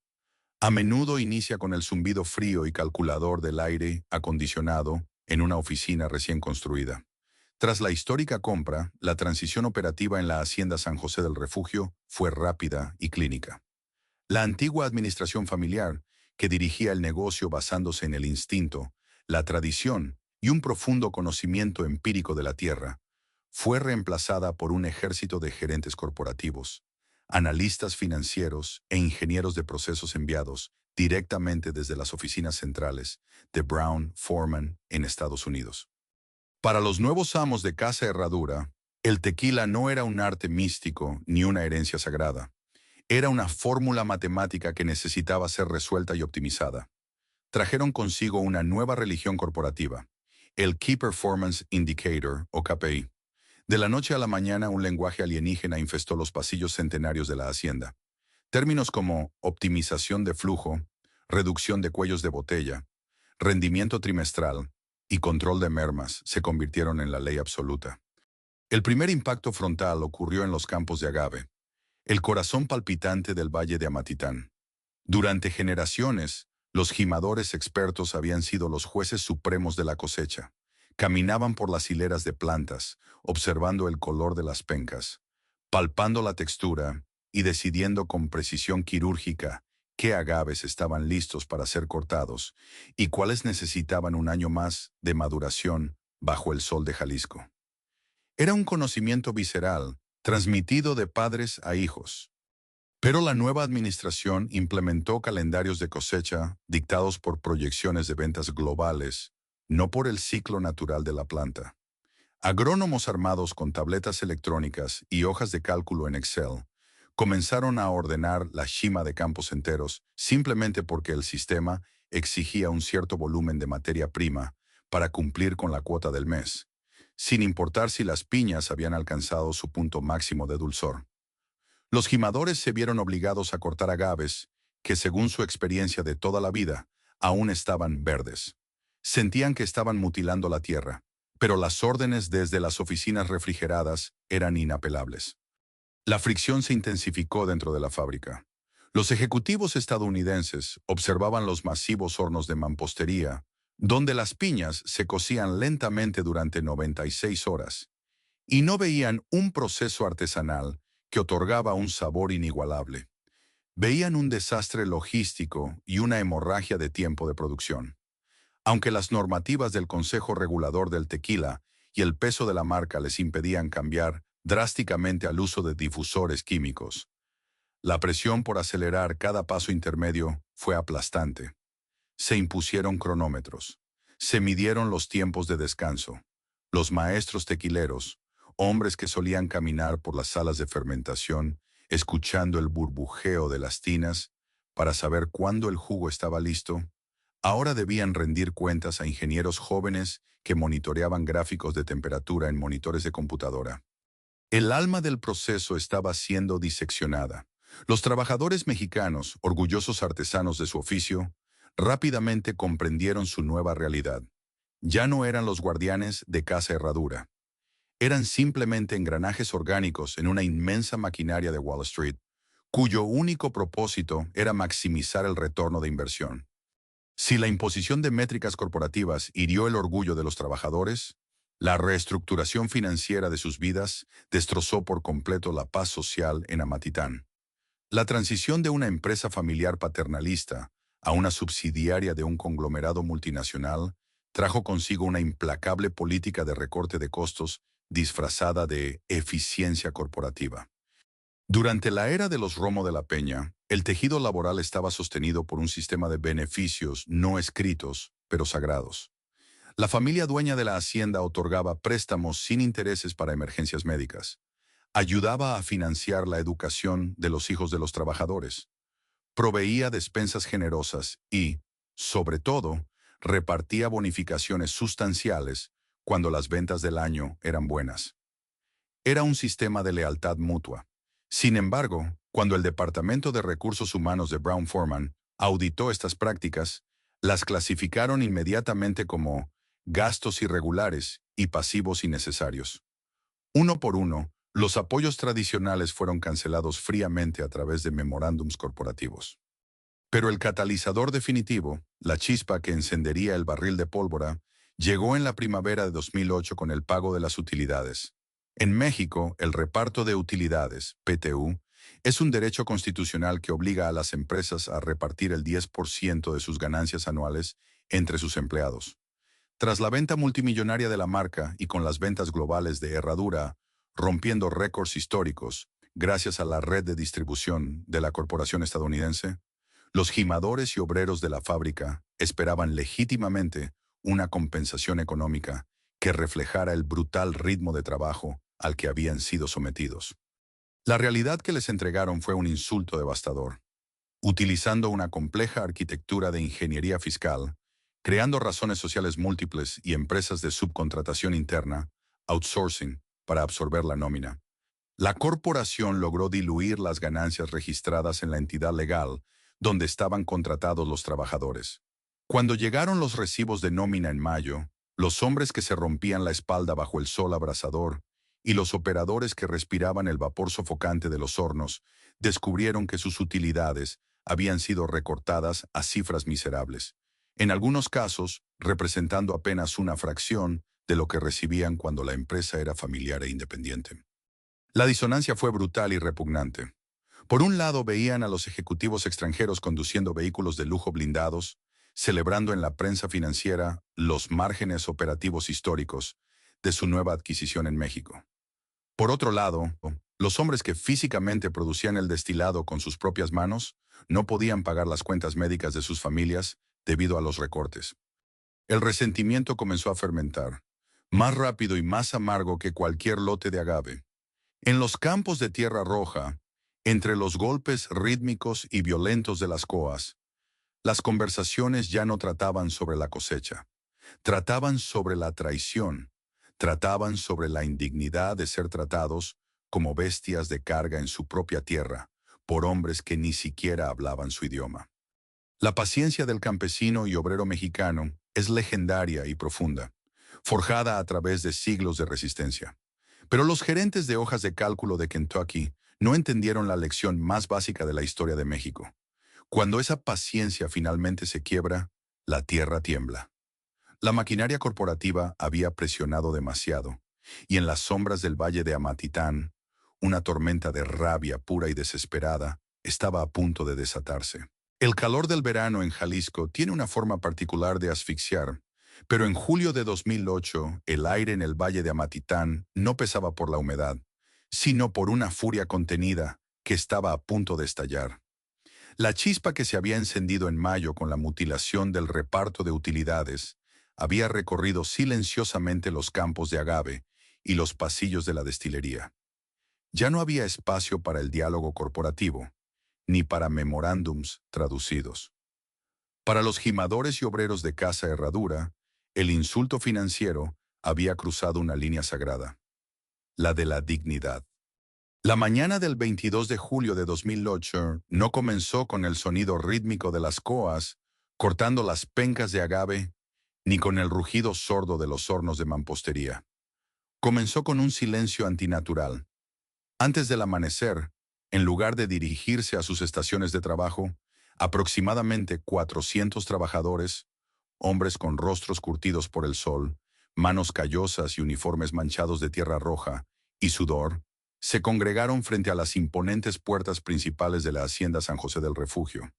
A menudo inicia con el zumbido frío y calculador del aire acondicionado en una oficina recién construida. Tras la histórica compra, la transición operativa en la Hacienda San José del Refugio fue rápida y clínica. La antigua administración familiar, que dirigía el negocio basándose en el instinto, la tradición y un profundo conocimiento empírico de la tierra, fue reemplazada por un ejército de gerentes corporativos, analistas financieros e ingenieros de procesos enviados directamente desde las oficinas centrales de Brown Forman en Estados Unidos. Para los nuevos amos de Casa Herradura, el tequila no era un arte místico ni una herencia sagrada. Era una fórmula matemática que necesitaba ser resuelta y optimizada. Trajeron consigo una nueva religión corporativa, el Key Performance Indicator o KPI. De la noche a la mañana, un lenguaje alienígena infestó los pasillos centenarios de la hacienda. Términos como optimización de flujo, reducción de cuellos de botella, rendimiento trimestral y control de mermas se convirtieron en la ley absoluta. El primer impacto frontal ocurrió en los campos de agave, el corazón palpitante del valle de Amatitán. Durante generaciones, los gimadores expertos habían sido los jueces supremos de la cosecha. Caminaban por las hileras de plantas, observando el color de las pencas, palpando la textura y decidiendo con precisión quirúrgica qué agaves estaban listos para ser cortados y cuáles necesitaban un año más de maduración bajo el sol de Jalisco. Era un conocimiento visceral, transmitido de padres a hijos. Pero la nueva administración implementó calendarios de cosecha dictados por proyecciones de ventas globales, no por el ciclo natural de la planta. Agrónomos armados con tabletas electrónicas y hojas de cálculo en Excel comenzaron a ordenar la shima de campos enteros simplemente porque el sistema exigía un cierto volumen de materia prima para cumplir con la cuota del mes, sin importar si las piñas habían alcanzado su punto máximo de dulzor. Los gimadores se vieron obligados a cortar agaves que, según su experiencia de toda la vida, aún estaban verdes. Sentían que estaban mutilando la tierra, pero las órdenes desde las oficinas refrigeradas eran inapelables. La fricción se intensificó dentro de la fábrica. Los ejecutivos estadounidenses observaban los masivos hornos de mampostería, donde las piñas se cocían lentamente durante 96 horas, y no veían un proceso artesanal que otorgaba un sabor inigualable. Veían un desastre logístico y una hemorragia de tiempo de producción. Aunque las normativas del Consejo Regulador del Tequila y el peso de la marca les impedían cambiar drásticamente al uso de difusores químicos, la presión por acelerar cada paso intermedio fue aplastante. Se impusieron cronómetros. Se midieron los tiempos de descanso. Los maestros tequileros, hombres que solían caminar por las salas de fermentación, escuchando el burbujeo de las tinas para saber cuándo el jugo estaba listo, ahora debían rendir cuentas a ingenieros jóvenes que monitoreaban gráficos de temperatura en monitores de computadora. El alma del proceso estaba siendo diseccionada. Los trabajadores mexicanos, orgullosos artesanos de su oficio, rápidamente comprendieron su nueva realidad. Ya no eran los guardianes de Casa Herradura. Eran simplemente engranajes orgánicos en una inmensa maquinaria de Wall Street, cuyo único propósito era maximizar el retorno de inversión. Si la imposición de métricas corporativas hirió el orgullo de los trabajadores, la reestructuración financiera de sus vidas destrozó por completo la paz social en Amatitán. La transición de una empresa familiar paternalista a una subsidiaria de un conglomerado multinacional trajo consigo una implacable política de recorte de costos disfrazada de eficiencia corporativa. Durante la era de los Romo de la Peña, el tejido laboral estaba sostenido por un sistema de beneficios no escritos, pero sagrados. La familia dueña de la hacienda otorgaba préstamos sin intereses para emergencias médicas. Ayudaba a financiar la educación de los hijos de los trabajadores. Proveía despensas generosas y, sobre todo, repartía bonificaciones sustanciales cuando las ventas del año eran buenas. Era un sistema de lealtad mutua. Sin embargo, cuando el Departamento de Recursos Humanos de Brown Forman auditó estas prácticas, las clasificaron inmediatamente como gastos irregulares y pasivos innecesarios. Uno por uno, los apoyos tradicionales fueron cancelados fríamente a través de memorándums corporativos. Pero el catalizador definitivo, la chispa que encendería el barril de pólvora, llegó en la primavera de 2008 con el pago de las utilidades. En México, el reparto de utilidades, PTU, es un derecho constitucional que obliga a las empresas a repartir el 10% de sus ganancias anuales entre sus empleados. Tras la venta multimillonaria de la marca y con las ventas globales de Herradura rompiendo récords históricos gracias a la red de distribución de la corporación estadounidense, los gimadores y obreros de la fábrica esperaban legítimamente una compensación económica que reflejara el brutal ritmo de trabajo al que habían sido sometidos. La realidad que les entregaron fue un insulto devastador. Utilizando una compleja arquitectura de ingeniería fiscal, creando razones sociales múltiples y empresas de subcontratación interna, outsourcing, para absorber la nómina. La corporación logró diluir las ganancias registradas en la entidad legal donde estaban contratados los trabajadores. Cuando llegaron los recibos de nómina en mayo, los hombres que se rompían la espalda bajo el sol abrasador y los operadores que respiraban el vapor sofocante de los hornos descubrieron que sus utilidades habían sido recortadas a cifras miserables, en algunos casos representando apenas una fracción de lo que recibían cuando la empresa era familiar e independiente. La disonancia fue brutal y repugnante. Por un lado veían a los ejecutivos extranjeros conduciendo vehículos de lujo blindados, celebrando en la prensa financiera los márgenes operativos históricos de su nueva adquisición en México. Por otro lado, los hombres que físicamente producían el destilado con sus propias manos no podían pagar las cuentas médicas de sus familias debido a los recortes. El resentimiento comenzó a fermentar, más rápido y más amargo que cualquier lote de agave. En los campos de tierra roja, entre los golpes rítmicos y violentos de las coas, las conversaciones ya no trataban sobre la cosecha, trataban sobre la traición, trataban sobre la indignidad de ser tratados como bestias de carga en su propia tierra, por hombres que ni siquiera hablaban su idioma. La paciencia del campesino y obrero mexicano es legendaria y profunda, forjada a través de siglos de resistencia. Pero los gerentes de hojas de cálculo de Kentucky no entendieron la lección más básica de la historia de México. Cuando esa paciencia finalmente se quiebra, la tierra tiembla. La maquinaria corporativa había presionado demasiado, y en las sombras del valle de Amatitán, una tormenta de rabia pura y desesperada estaba a punto de desatarse. El calor del verano en Jalisco tiene una forma particular de asfixiar, pero en julio de 2008 el aire en el valle de Amatitán no pesaba por la humedad, sino por una furia contenida que estaba a punto de estallar. La chispa que se había encendido en mayo con la mutilación del reparto de utilidades había recorrido silenciosamente los campos de agave y los pasillos de la destilería. Ya no había espacio para el diálogo corporativo, ni para memorándums traducidos. Para los gimadores y obreros de Casa Herradura, el insulto financiero había cruzado una línea sagrada, la de la dignidad. La mañana del 22 de julio de 2008 no comenzó con el sonido rítmico de las coas cortando las pencas de agave, ni con el rugido sordo de los hornos de mampostería. Comenzó con un silencio antinatural. Antes del amanecer, en lugar de dirigirse a sus estaciones de trabajo, aproximadamente 400 trabajadores, hombres con rostros curtidos por el sol, manos callosas y uniformes manchados de tierra roja y sudor, se congregaron frente a las imponentes puertas principales de la Hacienda San José del Refugio.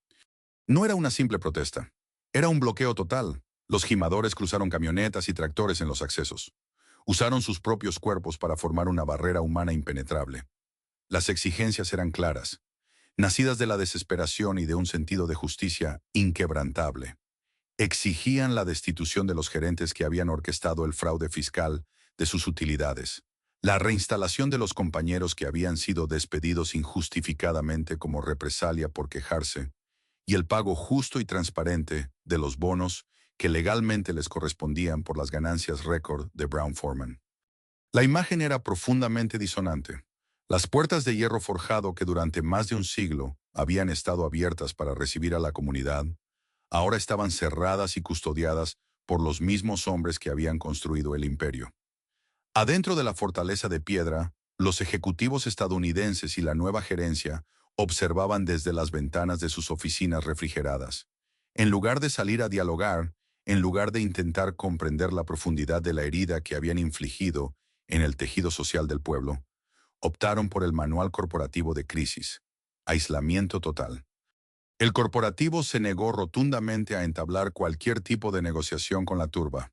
No era una simple protesta, era un bloqueo total. Los gimadores cruzaron camionetas y tractores en los accesos. Usaron sus propios cuerpos para formar una barrera humana impenetrable. Las exigencias eran claras, nacidas de la desesperación y de un sentido de justicia inquebrantable. Exigían la destitución de los gerentes que habían orquestado el fraude fiscal de sus utilidades, la reinstalación de los compañeros que habían sido despedidos injustificadamente como represalia por quejarse, y el pago justo y transparente de los bonos que legalmente les correspondían por las ganancias récord de Brown-Forman. La imagen era profundamente disonante. Las puertas de hierro forjado que durante más de un siglo habían estado abiertas para recibir a la comunidad, ahora estaban cerradas y custodiadas por los mismos hombres que habían construido el imperio. Adentro de la fortaleza de piedra, los ejecutivos estadounidenses y la nueva gerencia observaban desde las ventanas de sus oficinas refrigeradas. En lugar de salir a dialogar, en lugar de intentar comprender la profundidad de la herida que habían infligido en el tejido social del pueblo, optaron por el manual corporativo de crisis, aislamiento total. El corporativo se negó rotundamente a entablar cualquier tipo de negociación con la turba.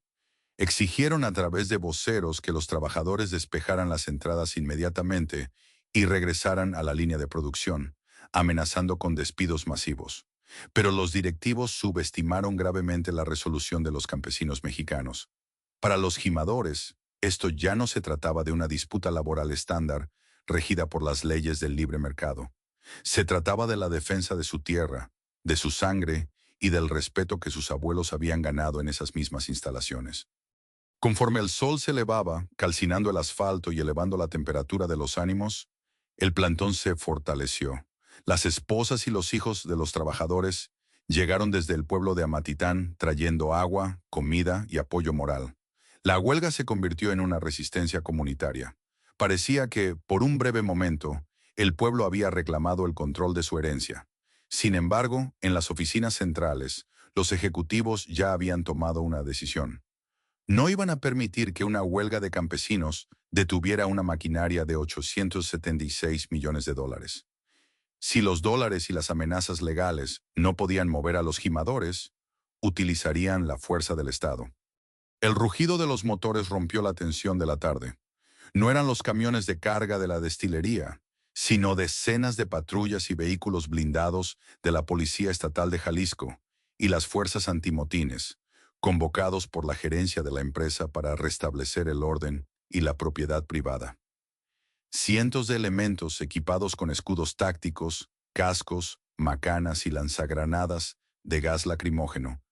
Exigieron a través de voceros que los trabajadores despejaran las entradas inmediatamente y regresaran a la línea de producción, amenazando con despidos masivos. Pero los directivos subestimaron gravemente la resolución de los campesinos mexicanos. Para los gimadores, esto ya no se trataba de una disputa laboral estándar regida por las leyes del libre mercado. Se trataba de la defensa de su tierra, de su sangre y del respeto que sus abuelos habían ganado en esas mismas instalaciones. Conforme el sol se elevaba, calcinando el asfalto y elevando la temperatura de los ánimos, el plantón se fortaleció. Las esposas y los hijos de los trabajadores llegaron desde el pueblo de Amatitán trayendo agua, comida y apoyo moral. La huelga se convirtió en una resistencia comunitaria. Parecía que, por un breve momento, el pueblo había reclamado el control de su herencia. Sin embargo, en las oficinas centrales, los ejecutivos ya habían tomado una decisión. No iban a permitir que una huelga de campesinos detuviera una maquinaria de 876 millones de dólares. Si los dólares y las amenazas legales no podían mover a los gimadores, utilizarían la fuerza del Estado. El rugido de los motores rompió la tensión de la tarde. No eran los camiones de carga de la destilería, sino decenas de patrullas y vehículos blindados de la Policía Estatal de Jalisco y las fuerzas antimotines, convocados por la gerencia de la empresa para restablecer el orden y la propiedad privada. Cientos de elementos equipados con escudos tácticos, cascos, macanas y lanzagranadas de gas lacrimógeno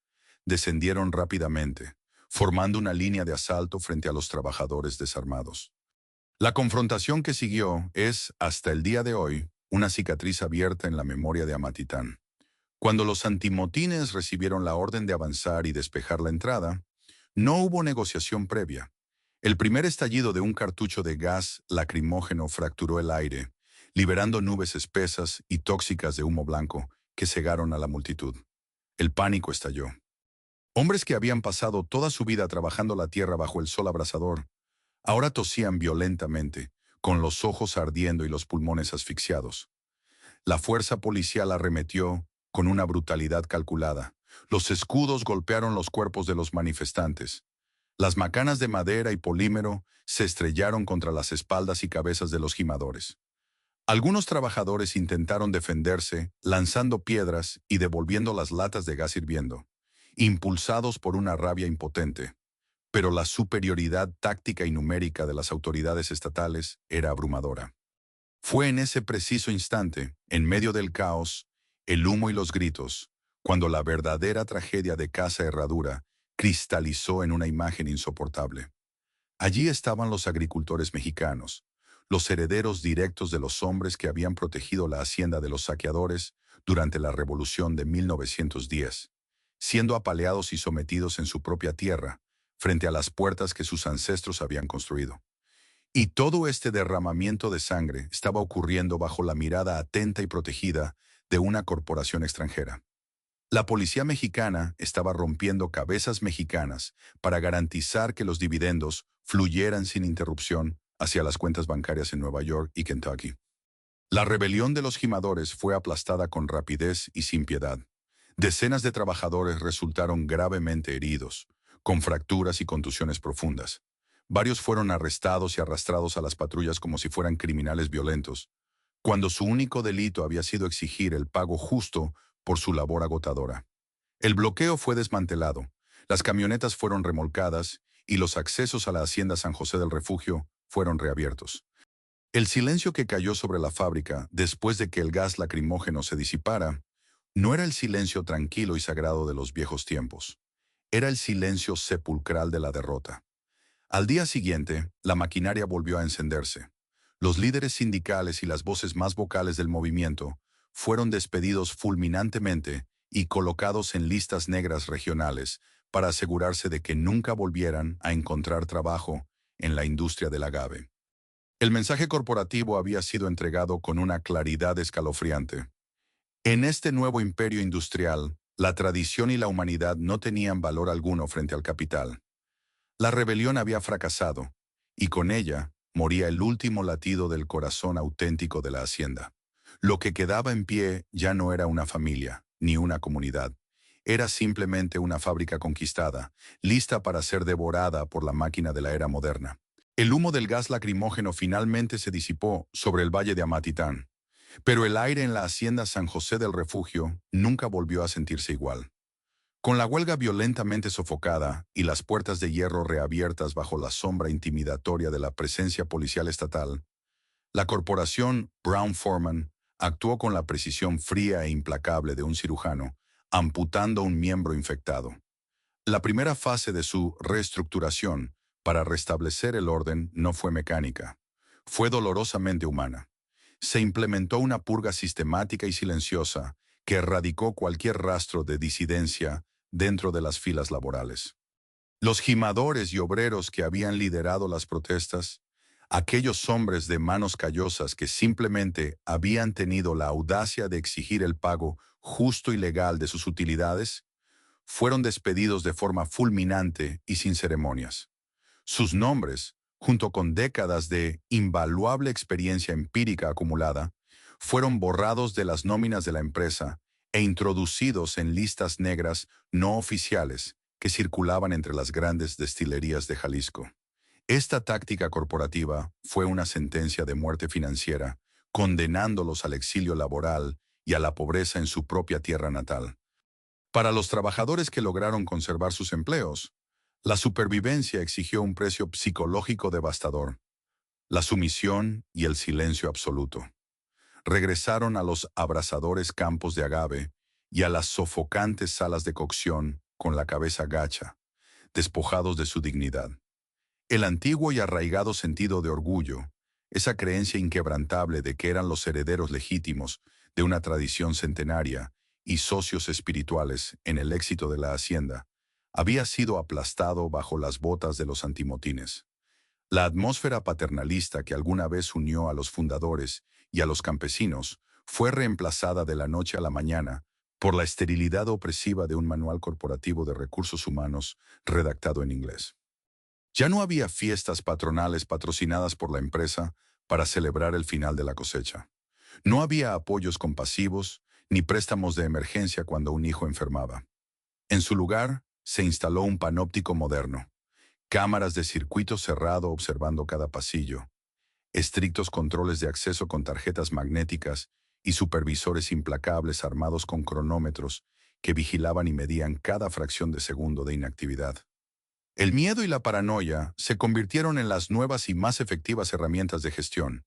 descendieron rápidamente, formando una línea de asalto frente a los trabajadores desarmados. La confrontación que siguió es, hasta el día de hoy, una cicatriz abierta en la memoria de Amatitán. Cuando los antimotines recibieron la orden de avanzar y despejar la entrada, no hubo negociación previa. El primer estallido de un cartucho de gas lacrimógeno fracturó el aire, liberando nubes espesas y tóxicas de humo blanco que cegaron a la multitud. El pánico estalló. Hombres que habían pasado toda su vida trabajando la tierra bajo el sol abrasador, ahora tosían violentamente, con los ojos ardiendo y los pulmones asfixiados. La fuerza policial arremetió con una brutalidad calculada. Los escudos golpearon los cuerpos de los manifestantes. Las macanas de madera y polímero se estrellaron contra las espaldas y cabezas de los gimadores. Algunos trabajadores intentaron defenderse, lanzando piedras y devolviendo las latas de gas hirviendo, impulsados por una rabia impotente. Pero la superioridad táctica y numérica de las autoridades estatales era abrumadora. Fue en ese preciso instante, en medio del caos, el humo y los gritos, cuando la verdadera tragedia de Casa Herradura cristalizó en una imagen insoportable. Allí estaban los agricultores mexicanos, los herederos directos de los hombres que habían protegido la hacienda de los saqueadores durante la Revolución de 1910, siendo apaleados y sometidos en su propia tierra, frente a las puertas que sus ancestros habían construido. Y todo este derramamiento de sangre estaba ocurriendo bajo la mirada atenta y protegida de una corporación extranjera. La policía mexicana estaba rompiendo cabezas mexicanas para garantizar que los dividendos fluyeran sin interrupción hacia las cuentas bancarias en Nueva York y Kentucky. La rebelión de los gimadores fue aplastada con rapidez y sin piedad. Decenas de trabajadores resultaron gravemente heridos, con fracturas y contusiones profundas. Varios fueron arrestados y arrastrados a las patrullas como si fueran criminales violentos, cuando su único delito había sido exigir el pago justo por su labor agotadora. El bloqueo fue desmantelado, las camionetas fueron remolcadas y los accesos a la hacienda San José del Refugio fueron reabiertos. El silencio que cayó sobre la fábrica después de que el gas lacrimógeno se disipara no era el silencio tranquilo y sagrado de los viejos tiempos. Era el silencio sepulcral de la derrota. Al día siguiente, la maquinaria volvió a encenderse. Los líderes sindicales y las voces más vocales del movimiento fueron despedidos fulminantemente y colocados en listas negras regionales para asegurarse de que nunca volvieran a encontrar trabajo en la industria del agave. El mensaje corporativo había sido entregado con una claridad escalofriante. En este nuevo imperio industrial, la tradición y la humanidad no tenían valor alguno frente al capital. La rebelión había fracasado, y con ella moría el último latido del corazón auténtico de la hacienda. Lo que quedaba en pie ya no era una familia, ni una comunidad. Era simplemente una fábrica conquistada, lista para ser devorada por la máquina de la era moderna. El humo del gas lacrimógeno finalmente se disipó sobre el valle de Amatitán, pero el aire en la hacienda San José del Refugio nunca volvió a sentirse igual. Con la huelga violentamente sofocada y las puertas de hierro reabiertas bajo la sombra intimidatoria de la presencia policial estatal, la corporación Brown-Forman actuó con la precisión fría e implacable de un cirujano, amputando un miembro infectado. La primera fase de su reestructuración para restablecer el orden no fue mecánica, fue dolorosamente humana. Se implementó una purga sistemática y silenciosa que erradicó cualquier rastro de disidencia dentro de las filas laborales. Los gimadores y obreros que habían liderado las protestas, aquellos hombres de manos callosas que simplemente habían tenido la audacia de exigir el pago justo y legal de sus utilidades, fueron despedidos de forma fulminante y sin ceremonias. Sus nombres, junto con décadas de invaluable experiencia empírica acumulada, fueron borrados de las nóminas de la empresa e introducidos en listas negras no oficiales que circulaban entre las grandes destilerías de Jalisco. Esta táctica corporativa fue una sentencia de muerte financiera, condenándolos al exilio laboral y a la pobreza en su propia tierra natal. Para los trabajadores que lograron conservar sus empleos, la supervivencia exigió un precio psicológico devastador, la sumisión y el silencio absoluto. Regresaron a los abrasadores campos de agave y a las sofocantes salas de cocción con la cabeza gacha, despojados de su dignidad. El antiguo y arraigado sentido de orgullo, esa creencia inquebrantable de que eran los herederos legítimos de una tradición centenaria y socios espirituales en el éxito de la hacienda, había sido aplastado bajo las botas de los antimotines. La atmósfera paternalista que alguna vez unió a los fundadores y a los campesinos fue reemplazada de la noche a la mañana por la esterilidad opresiva de un manual corporativo de recursos humanos redactado en inglés. Ya no había fiestas patronales patrocinadas por la empresa para celebrar el final de la cosecha. No había apoyos compasivos ni préstamos de emergencia cuando un hijo enfermaba. En su lugar, se instaló un panóptico moderno, cámaras de circuito cerrado observando cada pasillo, estrictos controles de acceso con tarjetas magnéticas y supervisores implacables armados con cronómetros que vigilaban y medían cada fracción de segundo de inactividad. El miedo y la paranoia se convirtieron en las nuevas y más efectivas herramientas de gestión.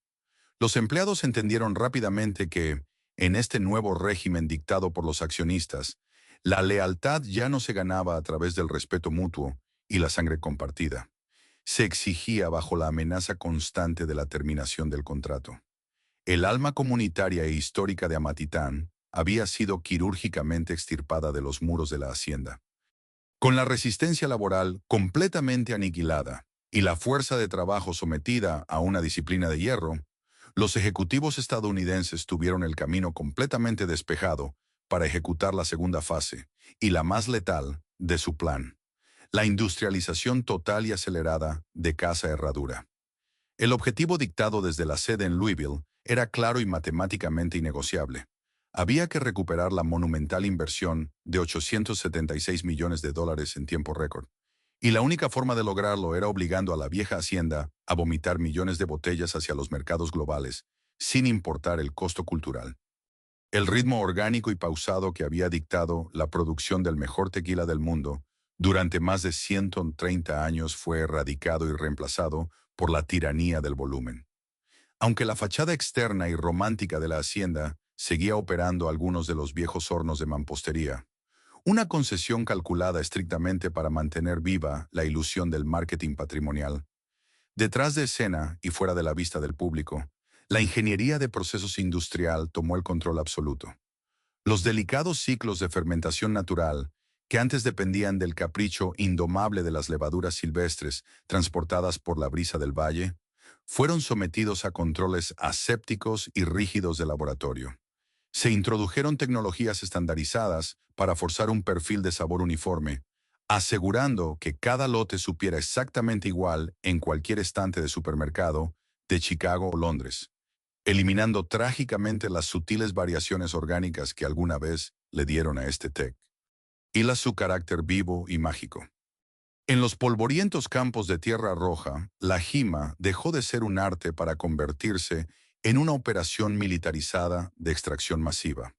Los empleados entendieron rápidamente que, en este nuevo régimen dictado por los accionistas, la lealtad ya no se ganaba a través del respeto mutuo y la sangre compartida. Se exigía bajo la amenaza constante de la terminación del contrato. El alma comunitaria e histórica de Amatitán había sido quirúrgicamente extirpada de los muros de la hacienda. Con la resistencia laboral completamente aniquilada y la fuerza de trabajo sometida a una disciplina de hierro, los ejecutivos estadounidenses tuvieron el camino completamente despejado para ejecutar la segunda fase, y la más letal, de su plan: la industrialización total y acelerada de Casa Herradura. El objetivo dictado desde la sede en Louisville era claro y matemáticamente innegociable. Había que recuperar la monumental inversión de $876 millones en tiempo récord. Y la única forma de lograrlo era obligando a la vieja hacienda a vomitar millones de botellas hacia los mercados globales, sin importar el costo cultural. El ritmo orgánico y pausado que había dictado la producción del mejor tequila del mundo durante más de 130 años fue erradicado y reemplazado por la tiranía del volumen. Aunque la fachada externa y romántica de la hacienda seguía operando algunos de los viejos hornos de mampostería, una concesión calculada estrictamente para mantener viva la ilusión del marketing patrimonial. Detrás de escena y fuera de la vista del público, la ingeniería de procesos industrial tomó el control absoluto. Los delicados ciclos de fermentación natural, que antes dependían del capricho indomable de las levaduras silvestres transportadas por la brisa del valle, fueron sometidos a controles asépticos y rígidos de laboratorio. Se introdujeron tecnologías estandarizadas para forzar un perfil de sabor uniforme, asegurando que cada lote supiera exactamente igual en cualquier estante de supermercado de Chicago o Londres, eliminando trágicamente las sutiles variaciones orgánicas que alguna vez le dieron a este té, y su carácter vivo y mágico. En los polvorientos campos de tierra roja, la jima dejó de ser un arte para convertirse en una operación militarizada de extracción masiva.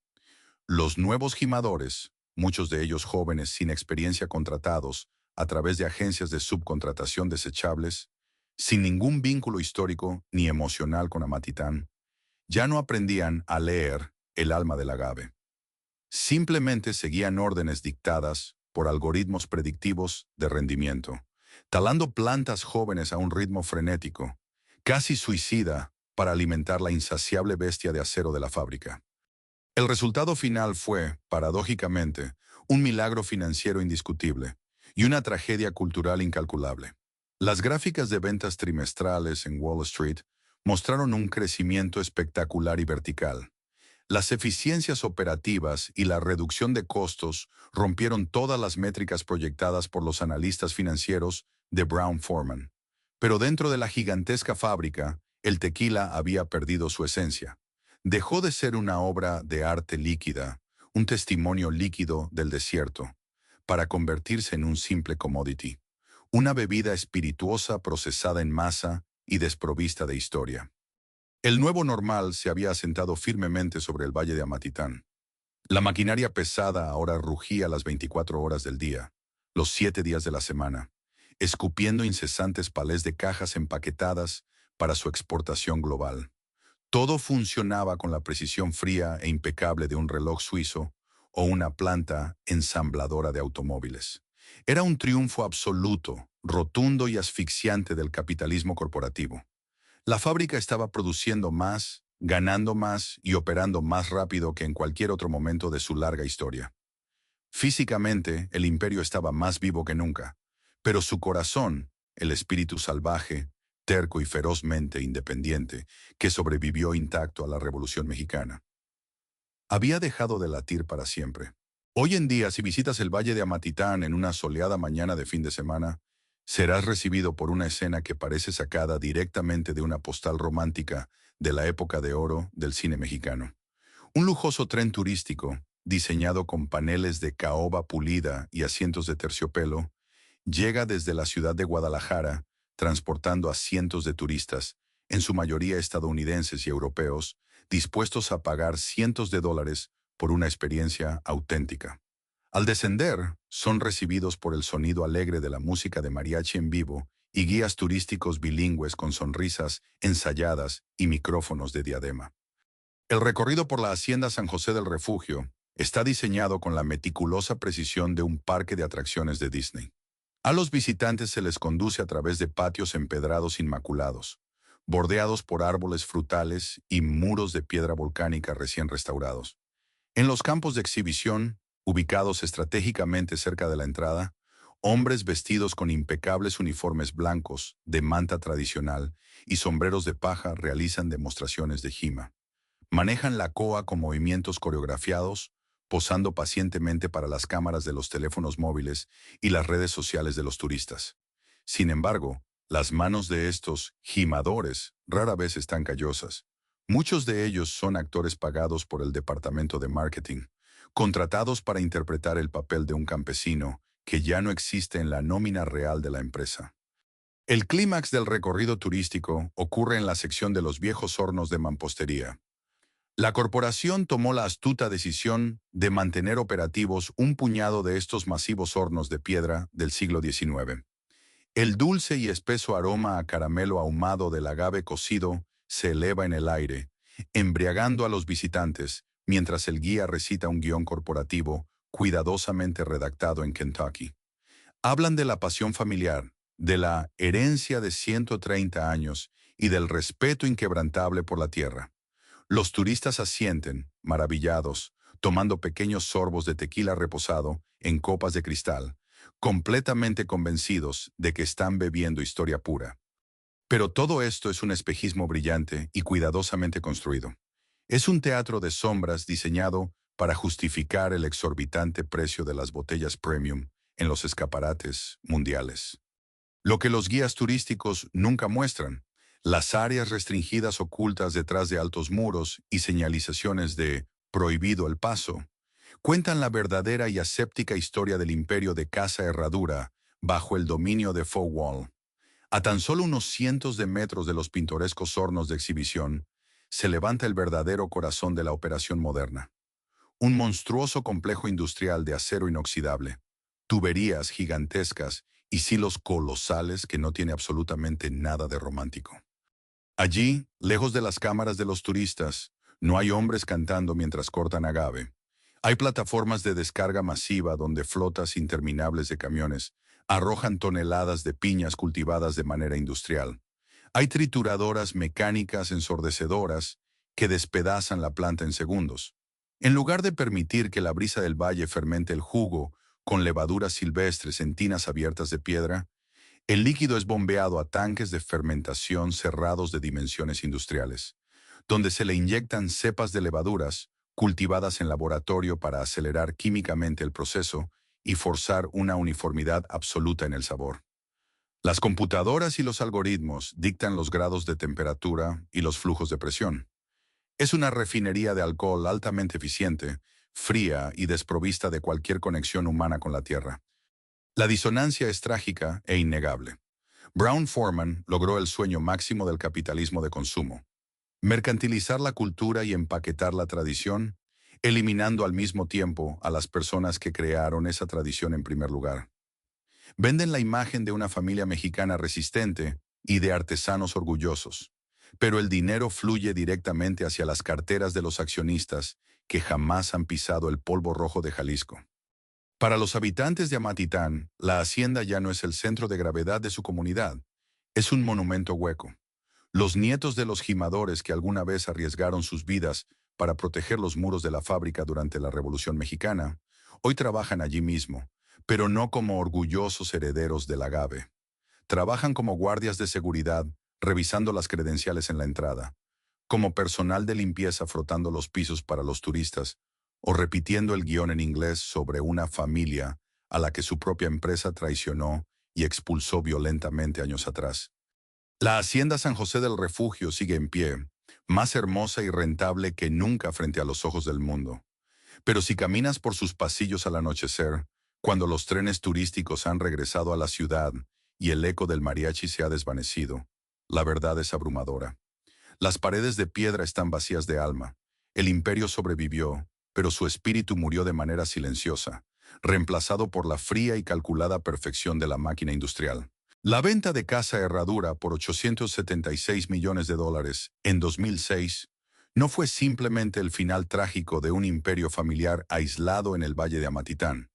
Los nuevos jimadores, muchos de ellos jóvenes sin experiencia contratados a través de agencias de subcontratación desechables, sin ningún vínculo histórico ni emocional con Amatitán, ya no aprendían a leer el alma del agave. Simplemente seguían órdenes dictadas por algoritmos predictivos de rendimiento, talando plantas jóvenes a un ritmo frenético, casi suicida, para alimentar la insaciable bestia de acero de la fábrica. El resultado final fue, paradójicamente, un milagro financiero indiscutible y una tragedia cultural incalculable. Las gráficas de ventas trimestrales en Wall Street mostraron un crecimiento espectacular y vertical. Las eficiencias operativas y la reducción de costos rompieron todas las métricas proyectadas por los analistas financieros de Brown Forman. Pero dentro de la gigantesca fábrica, el tequila había perdido su esencia. Dejó de ser una obra de arte líquida, un testimonio líquido del desierto, para convertirse en un simple commodity, una bebida espirituosa procesada en masa y desprovista de historia. El nuevo normal se había asentado firmemente sobre el valle de Amatitán. La maquinaria pesada ahora rugía las 24 horas del día, los 7 días de la semana, escupiendo incesantes palés de cajas empaquetadas para su exportación global. Todo funcionaba con la precisión fría e impecable de un reloj suizo o una planta ensambladora de automóviles. Era un triunfo absoluto, rotundo y asfixiante del capitalismo corporativo. La fábrica estaba produciendo más, ganando más y operando más rápido que en cualquier otro momento de su larga historia. Físicamente, el imperio estaba más vivo que nunca, pero su corazón, el espíritu salvaje, terco y ferozmente independiente, que sobrevivió intacto a la Revolución Mexicana, había dejado de latir para siempre. Hoy en día, si visitas el Valle de Amatitán en una soleada mañana de fin de semana, serás recibido por una escena que parece sacada directamente de una postal romántica de la época de oro del cine mexicano. Un lujoso tren turístico, diseñado con paneles de caoba pulida y asientos de terciopelo, llega desde la ciudad de Guadalajara, transportando a cientos de turistas, en su mayoría estadounidenses y europeos, dispuestos a pagar cientos de dólares por una experiencia auténtica. Al descender, son recibidos por el sonido alegre de la música de mariachi en vivo y guías turísticos bilingües con sonrisas ensayadas y micrófonos de diadema. El recorrido por la Hacienda San José del Refugio está diseñado con la meticulosa precisión de un parque de atracciones de Disney. A los visitantes se les conduce a través de patios empedrados inmaculados, bordeados por árboles frutales y muros de piedra volcánica recién restaurados. En los campos de exhibición, ubicados estratégicamente cerca de la entrada, hombres vestidos con impecables uniformes blancos, de manta tradicional y sombreros de paja realizan demostraciones de jima. Manejan la coa con movimientos coreografiados, posando pacientemente para las cámaras de los teléfonos móviles y las redes sociales de los turistas. Sin embargo, las manos de estos jimadores rara vez están callosas. Muchos de ellos son actores pagados por el departamento de marketing, contratados para interpretar el papel de un campesino que ya no existe en la nómina real de la empresa. El clímax del recorrido turístico ocurre en la sección de los viejos hornos de mampostería. La corporación tomó la astuta decisión de mantener operativos un puñado de estos masivos hornos de piedra del siglo XIX. El dulce y espeso aroma a caramelo ahumado del agave cocido se eleva en el aire, embriagando a los visitantes, mientras el guía recita un guión corporativo cuidadosamente redactado en Kentucky. Hablan de la pasión familiar, de la herencia de 130 años y del respeto inquebrantable por la tierra. Los turistas asienten, maravillados, tomando pequeños sorbos de tequila reposado en copas de cristal, completamente convencidos de que están bebiendo historia pura. Pero todo esto es un espejismo brillante y cuidadosamente construido. Es un teatro de sombras diseñado para justificar el exorbitante precio de las botellas premium en los escaparates mundiales. Lo que los guías turísticos nunca muestran, las áreas restringidas ocultas detrás de altos muros y señalizaciones de prohibido el paso, cuentan la verdadera y aséptica historia del imperio de Casa Herradura bajo el dominio de Fo Wall. A tan solo unos cientos de metros de los pintorescos hornos de exhibición, se levanta el verdadero corazón de la operación moderna. Un monstruoso complejo industrial de acero inoxidable, tuberías gigantescas y silos colosales que no tiene absolutamente nada de romántico. Allí, lejos de las cámaras de los turistas, no hay hombres cantando mientras cortan agave. Hay plataformas de descarga masiva donde flotas interminables de camiones arrojan toneladas de piñas cultivadas de manera industrial. Hay trituradoras mecánicas ensordecedoras que despedazan la planta en segundos. En lugar de permitir que la brisa del valle fermente el jugo con levaduras silvestres en tinas abiertas de piedra, el líquido es bombeado a tanques de fermentación cerrados de dimensiones industriales, donde se le inyectan cepas de levaduras cultivadas en laboratorio para acelerar químicamente el proceso y forzar una uniformidad absoluta en el sabor. Las computadoras y los algoritmos dictan los grados de temperatura y los flujos de presión. Es una refinería de alcohol altamente eficiente, fría y desprovista de cualquier conexión humana con la tierra. La disonancia es trágica e innegable. Brown-Forman logró el sueño máximo del capitalismo de consumo: mercantilizar la cultura y empaquetar la tradición, eliminando al mismo tiempo a las personas que crearon esa tradición en primer lugar. Venden la imagen de una familia mexicana resistente y de artesanos orgullosos, pero el dinero fluye directamente hacia las carteras de los accionistas que jamás han pisado el polvo rojo de Jalisco. Para los habitantes de Amatitán, la hacienda ya no es el centro de gravedad de su comunidad, es un monumento hueco. Los nietos de los gimadores que alguna vez arriesgaron sus vidas para proteger los muros de la fábrica durante la Revolución Mexicana, hoy trabajan allí mismo, pero no como orgullosos herederos del agave. Trabajan como guardias de seguridad, revisando las credenciales en la entrada, como personal de limpieza frotando los pisos para los turistas, o repitiendo el guión en inglés sobre una familia a la que su propia empresa traicionó y expulsó violentamente años atrás. La Hacienda San José del Refugio sigue en pie, más hermosa y rentable que nunca frente a los ojos del mundo. Pero si caminas por sus pasillos al anochecer, cuando los trenes turísticos han regresado a la ciudad y el eco del mariachi se ha desvanecido, la verdad es abrumadora. Las paredes de piedra están vacías de alma. El imperio sobrevivió, pero su espíritu murió de manera silenciosa, reemplazado por la fría y calculada perfección de la máquina industrial. La venta de Casa Herradura por $876 millones en 2006 no fue simplemente el final trágico de un imperio familiar aislado en el Valle de Amatitán.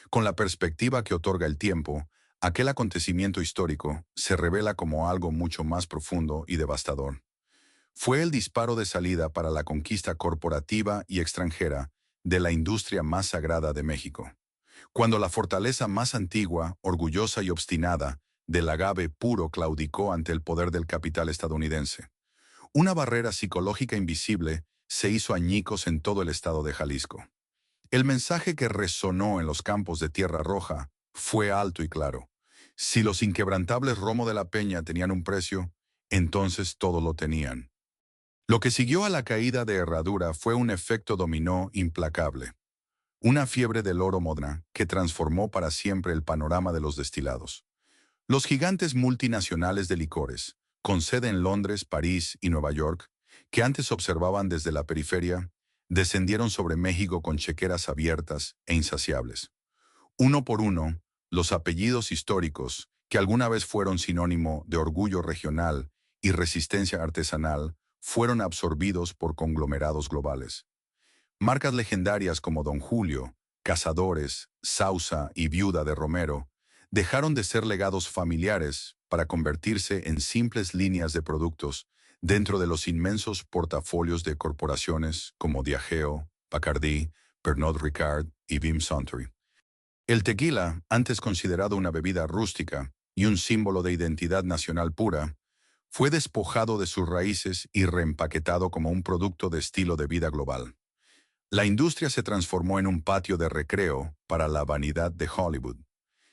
Con la perspectiva que otorga el tiempo, aquel acontecimiento histórico se revela como algo mucho más profundo y devastador. Fue el disparo de salida para la conquista corporativa y extranjera de la industria más sagrada de México. Cuando la fortaleza más antigua, orgullosa y obstinada del agave puro claudicó ante el poder del capital estadounidense, una barrera psicológica invisible se hizo añicos en todo el estado de Jalisco. El mensaje que resonó en los campos de Tierra Roja fue alto y claro. Si los inquebrantables Romo de la Peña tenían un precio, entonces todo lo tenían. Lo que siguió a la caída de Herradura fue un efecto dominó implacable. Una fiebre del oro moderna que transformó para siempre el panorama de los destilados. Los gigantes multinacionales de licores, con sede en Londres, París y Nueva York, que antes observaban desde la periferia, descendieron sobre México con chequeras abiertas e insaciables. Uno por uno, los apellidos históricos, que alguna vez fueron sinónimo de orgullo regional y resistencia artesanal, fueron absorbidos por conglomerados globales. Marcas legendarias como Don Julio, Cazadores, Sausa y Viuda de Romero dejaron de ser legados familiares para convertirse en simples líneas de productos dentro de los inmensos portafolios de corporaciones como Diageo, Bacardi, Pernod Ricard y Beam Suntory. El tequila, antes considerado una bebida rústica y un símbolo de identidad nacional pura, fue despojado de sus raíces y reempaquetado como un producto de estilo de vida global. La industria se transformó en un patio de recreo para la vanidad de Hollywood.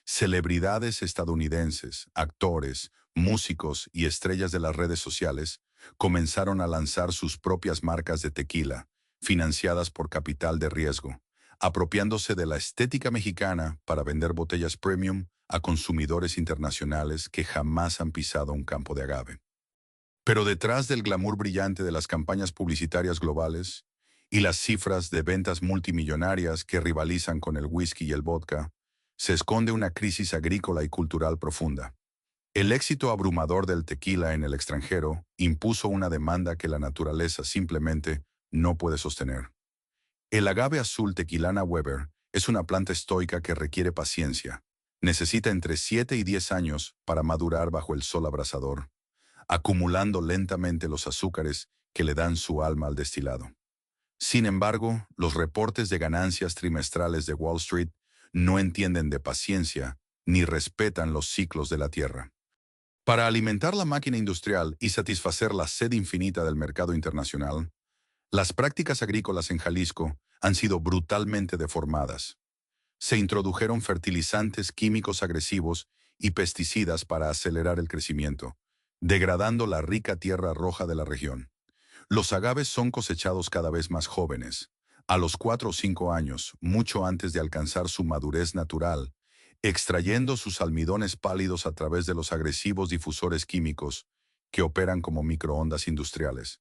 Celebridades estadounidenses, actores, músicos y estrellas de las redes sociales comenzaron a lanzar sus propias marcas de tequila, financiadas por capital de riesgo, apropiándose de la estética mexicana para vender botellas premium a consumidores internacionales que jamás han pisado un campo de agave. Pero detrás del glamour brillante de las campañas publicitarias globales y las cifras de ventas multimillonarias que rivalizan con el whisky y el vodka, se esconde una crisis agrícola y cultural profunda. El éxito abrumador del tequila en el extranjero impuso una demanda que la naturaleza simplemente no puede sostener. El agave azul Tequilana Weber es una planta estoica que requiere paciencia. Necesita entre 7 y 10 años para madurar bajo el sol abrasador, acumulando lentamente los azúcares que le dan su alma al destilado. Sin embargo, los reportes de ganancias trimestrales de Wall Street no entienden de paciencia ni respetan los ciclos de la tierra. Para alimentar la máquina industrial y satisfacer la sed infinita del mercado internacional, las prácticas agrícolas en Jalisco han sido brutalmente deformadas. Se introdujeron fertilizantes químicos agresivos y pesticidas para acelerar el crecimiento, degradando la rica tierra roja de la región. Los agaves son cosechados cada vez más jóvenes, a los 4 o 5 años, mucho antes de alcanzar su madurez natural, extrayendo sus almidones pálidos a través de los agresivos difusores químicos que operan como microondas industriales.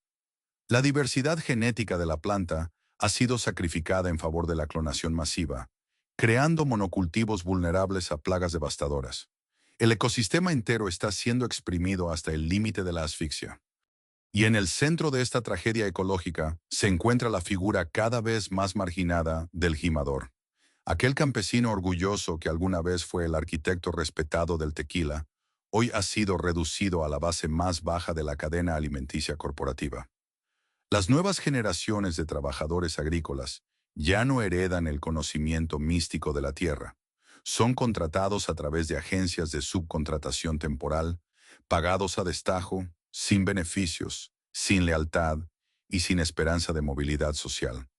La diversidad genética de la planta ha sido sacrificada en favor de la clonación masiva, creando monocultivos vulnerables a plagas devastadoras. El ecosistema entero está siendo exprimido hasta el límite de la asfixia. Y en el centro de esta tragedia ecológica se encuentra la figura cada vez más marginada del gimador. Aquel campesino orgulloso que alguna vez fue el arquitecto respetado del tequila, hoy ha sido reducido a la base más baja de la cadena alimenticia corporativa. Las nuevas generaciones de trabajadores agrícolas ya no heredan el conocimiento místico de la tierra. Son contratados a través de agencias de subcontratación temporal, pagados a destajo, sin beneficios, sin lealtad y sin esperanza de movilidad social.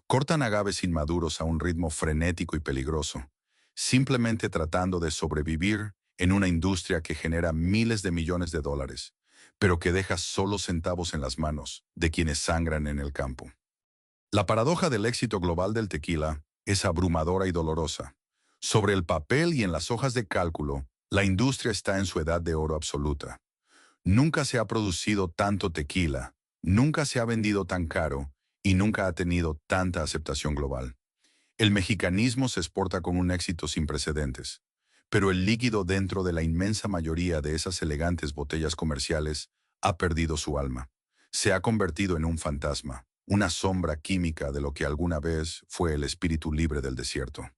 Cortan agaves inmaduros a un ritmo frenético y peligroso, simplemente tratando de sobrevivir en una industria que genera miles de millones de dólares, pero que deja solo centavos en las manos de quienes sangran en el campo. La paradoja del éxito global del tequila es abrumadora y dolorosa. Sobre el papel y en las hojas de cálculo, la industria está en su edad de oro absoluta. Nunca se ha producido tanto tequila, nunca se ha vendido tan caro y nunca ha tenido tanta aceptación global. El mexicanismo se exporta con un éxito sin precedentes, pero el líquido dentro de la inmensa mayoría de esas elegantes botellas comerciales ha perdido su alma. Se ha convertido en un fantasma, una sombra química de lo que alguna vez fue el espíritu libre del desierto.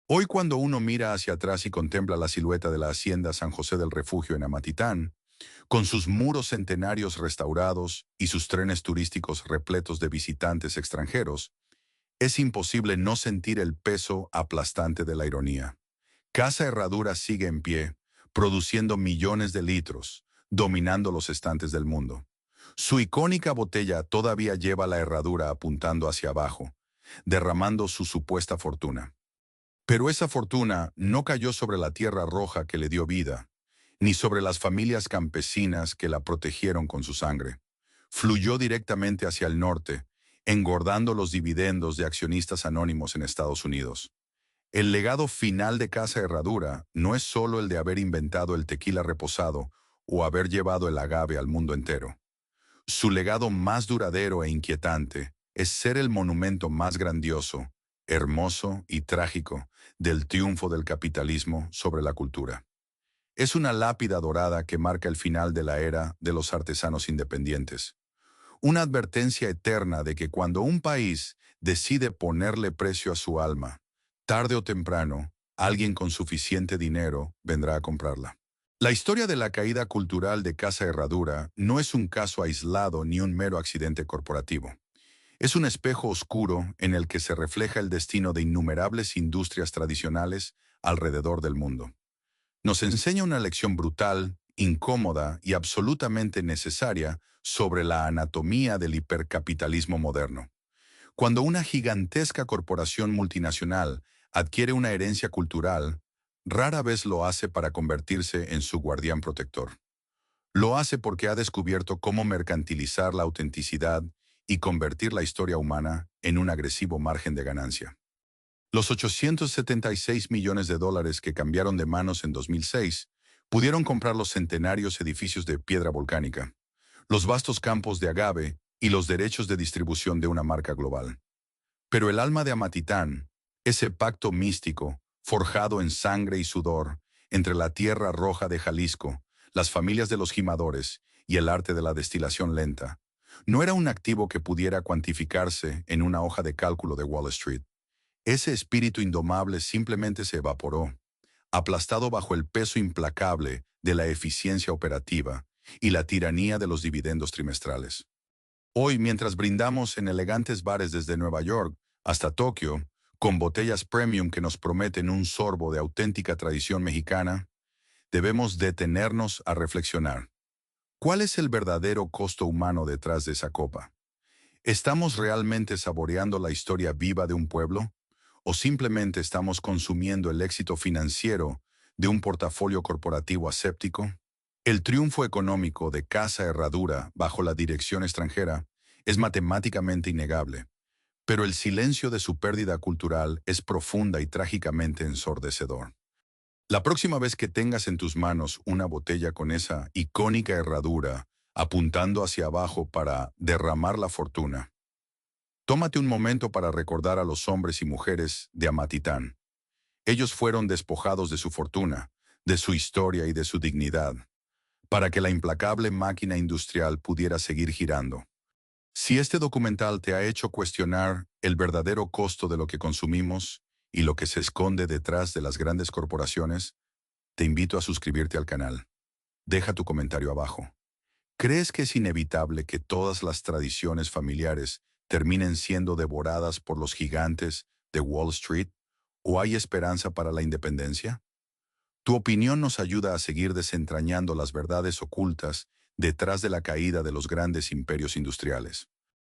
Hoy cuando uno mira hacia atrás y contempla la silueta de la hacienda San José del Refugio en Amatitán, con sus muros centenarios restaurados y sus trenes turísticos repletos de visitantes extranjeros, es imposible no sentir el peso aplastante de la ironía. Casa Herradura sigue en pie, produciendo millones de litros, dominando los estantes del mundo. Su icónica botella todavía lleva la herradura apuntando hacia abajo, derramando su supuesta fortuna. Pero esa fortuna no cayó sobre la tierra roja que le dio vida, ni sobre las familias campesinas que la protegieron con su sangre. Fluyó directamente hacia el norte, engordando los dividendos de accionistas anónimos en Estados Unidos. El legado final de Casa Herradura no es solo el de haber inventado el tequila reposado o haber llevado el agave al mundo entero. Su legado más duradero e inquietante es ser el monumento más grandioso, hermoso y trágico del triunfo del capitalismo sobre la cultura. Es una lápida dorada que marca el final de la era de los artesanos independientes. Una advertencia eterna de que cuando un país decide ponerle precio a su alma, tarde o temprano, alguien con suficiente dinero vendrá a comprarla. La historia de la caída cultural de Casa Herradura no es un caso aislado ni un mero accidente corporativo. Es un espejo oscuro en el que se refleja el destino de innumerables industrias tradicionales alrededor del mundo. Nos enseña una lección brutal incómoda y absolutamente necesaria sobre la anatomía del hipercapitalismo moderno. Cuando una gigantesca corporación multinacional adquiere una herencia cultural, rara vez lo hace para convertirse en su guardián protector. Lo hace porque ha descubierto cómo mercantilizar la autenticidad y convertir la historia humana en un agresivo margen de ganancia. Los 876 millones de dólares que cambiaron de manos en 2006 pudieron comprar los centenarios edificios de piedra volcánica, los vastos campos de agave y los derechos de distribución de una marca global. Pero el alma de Amatitán, ese pacto místico, forjado en sangre y sudor, entre la tierra roja de Jalisco, las familias de los gimadores y el arte de la destilación lenta, no era un activo que pudiera cuantificarse en una hoja de cálculo de Wall Street. Ese espíritu indomable simplemente se evaporó, aplastado bajo el peso implacable de la eficiencia operativa y la tiranía de los dividendos trimestrales. Hoy, mientras brindamos en elegantes bares desde Nueva York hasta Tokio, con botellas premium que nos prometen un sorbo de auténtica tradición mexicana, debemos detenernos a reflexionar. ¿Cuál es el verdadero costo humano detrás de esa copa? ¿Estamos realmente saboreando la historia viva de un pueblo? ¿O simplemente estamos consumiendo el éxito financiero de un portafolio corporativo aséptico? El triunfo económico de Casa Herradura bajo la dirección extranjera es matemáticamente innegable, pero el silencio de su pérdida cultural es profunda y trágicamente ensordecedor. La próxima vez que tengas en tus manos una botella con esa icónica herradura apuntando hacia abajo para derramar la fortuna, tómate un momento para recordar a los hombres y mujeres de Amatitán. Ellos fueron despojados de su fortuna, de su historia y de su dignidad, para que la implacable máquina industrial pudiera seguir girando. Si este documental te ha hecho cuestionar el verdadero costo de lo que consumimos y lo que se esconde detrás de las grandes corporaciones, te invito a suscribirte al canal. Deja tu comentario abajo. ¿Crees que es inevitable que todas las tradiciones familiares terminen siendo devoradas por los gigantes de Wall Street? ¿O hay esperanza para la independencia? Tu opinión nos ayuda a seguir desentrañando las verdades ocultas detrás de la caída de los grandes imperios industriales.